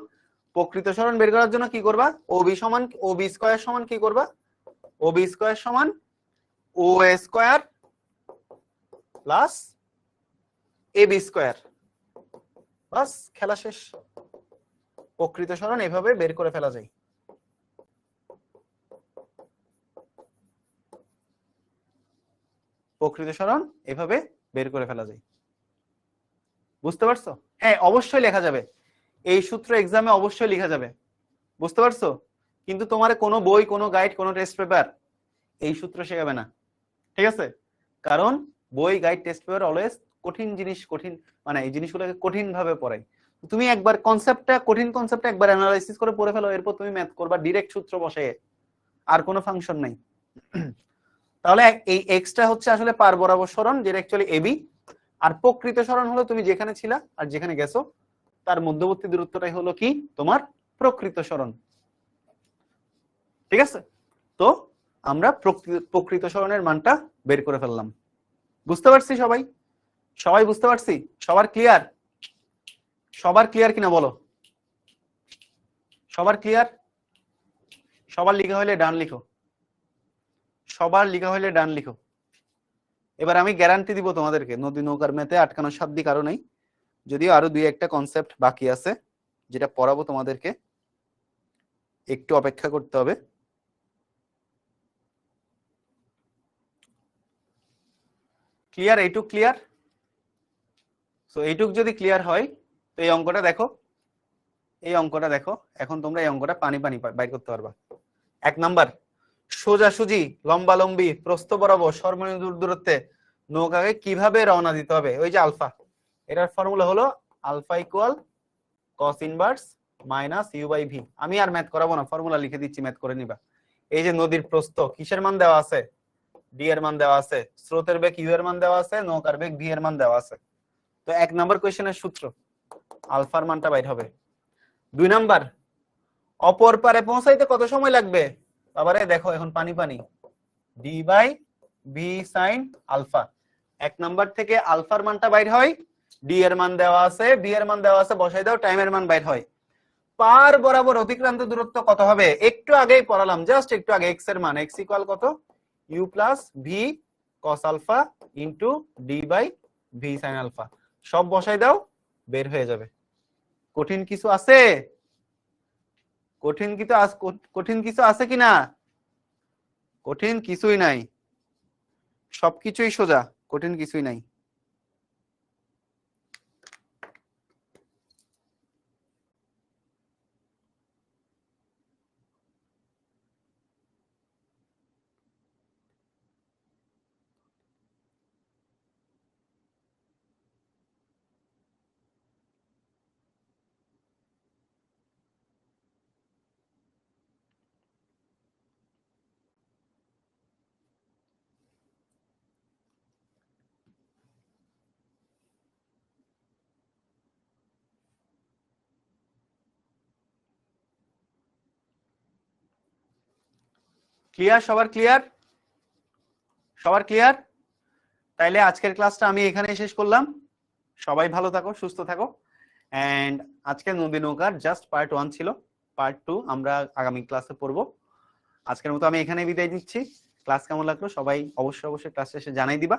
প্রকৃত সরণ বের করার জন্য কি করবা? ওবি সমান ওবি স্কয়ার সমান কি করবা? ওবি স্কয়ার সমান ও স্কয়ার প্লাস এবি স্কয়ার। বাস, খেলা শেষ। প্রকৃত সরণ এভাবে বের করে ফেলা যায়। প্রকৃত সরণ এভাবে বের করে ফেলা যায়। বুঝতে পারছো? হ্যাঁ, অবশ্যই লেখা যাবে, এই সূত্র এক্সামে অবশ্যই লেখা যাবে। বুঝতে পারছো? কিন্তু তোমার কোনো বই, কোনো গাইড, কোনো টেস্ট পেপার এই সূত্র শেখাবে না, ঠিক আছে? কারণ বই, গাইড, টেস্ট পেপার অলওয়েজ কঠিন জিনিস, কঠিন মানে এই জিনিসগুলোকে কঠিন ভাবে পড়ায়। তুমি একবার কঠিন কনসেপ্টটা একবার অ্যানালাইসিস করে পড়ে ফেলো, এরপর তুমি ম্যাথ করবা ডিরেক্ট সূত্র বসে, আর কোনো ফাংশন নাই। তাহলে এই এক্সটা হচ্ছে আসলে পার বরাবর সরণ, যেটা অ্যাকচুয়ালি এবি। আর প্রকৃত সরণ হলো তুমি যেখানে ছিলা আর যেখানে গেছো তার মধ্যবর্তী দূরত্বটাই হলো কি তোমার প্রকৃত সরণ। ঠিক আছে? তো আমরা প্রকৃত সরণের মানটা বের করে ফেললাম। বুঝতে পারছি সবাই? সবাই বুঝতে পারছি? সবার ক্লিয়ার? সবার ক্লিয়ার কিনা বলো? সবার ক্লিয়ার? সবার লেখা হলে ডান লিখো, সবার লেখা হলে ডান লিখো। এবার আমি গ্যারান্টি দিব তোমাদেরকে, নদী নৌকার ম্যাথে আটকানোর সাধ্য কারো নাই। যদিও আরো দুই একটা কনসেপ্ট বাকি আছে যেটা পড়াবো তোমাদেরকে, একটু অপেক্ষা করতে হবে। ক্লিয়ার? এইটুক ক্লিয়ার? সো এইটুক যদি ক্লিয়ার হয় তো এই অঙ্কটা দেখো, এই অঙ্কটা দেখো। এখন তোমরা এই অঙ্কটা পানি পানি বাইর করতে পারবা। 1 নাম্বার, সোজাসুজি লম্বালম্বি প্রস্থ বরাবর সর্বনিম্ন দূরত্বে নৌকাকে কিভাবে রওনা দিতে হবে? ওই যে আলফা, এটার ফর্মুলা হলো alpha equal cos inverse minus u by v. আমি আর ম্যাথ করাবো না, ফর্মুলা লিখে দিচ্ছি, ম্যাথ করে নিবা। এই যে নদীর প্রস্থ কিসের মান দেওয়া আছে? ডি এর মান দেওয়া আছে, স্রোতের বেগ ইউ এর মান দেওয়া আছে, নৌকার বেগ ভি এর মান দেওয়া আছে। তো 1 নাম্বার কোশ্চেনের সূত্র, আলফার মানটা বাইর হবে। 2 নাম্বার, অপর পারে পৌঁছাইতে কত সময় লাগবে? বাবারে দেখো এখন পানি পানি, d by b sine alpha. 1 number থেকে আলফার মানটা বাইর হয়, ডি এর মান দেওয়া আছে, বি এর মান দেওয়া আছে, বসাই দাও, টাইমের মান বাইর হয়। পার বরাবর অতিক্রান্ত দূরত্ব কত হবে? একটু আগেই পড়ালাম, জাস্ট একটু আগে। এক্স এর মান, এক্স ইকুয়াল কত? U plus v cos alpha into d by v sine alpha. সব বসাই দাও, বের হয়ে যাবে। কঠিন কিছু আছে? কঠিন কিছু আছে কিনা? কঠিন কিছুই নাই, সবকিছুই সোজা, কঠিন কিছুই নাই। ক্লিয়ার? সবার ক্লিয়ার? সবার ক্লিয়ার? তাইলে আজকের ক্লাসটা আমি এখানে শেষ করলাম। সবাই ভালো থাকো, সুস্থ থাকো। এন্ড আজকে নদী নৌকার জাস্ট পার্ট 1 ছিল, পার্ট 2 আমরা আগামী ক্লাসে পড়বো। আজকের মতো আমি এখানে বিদায় নিচ্ছি। ক্লাস কেমন লাগলো সবাই অবশ্যই ক্লাস শেষে জানাই দিবা।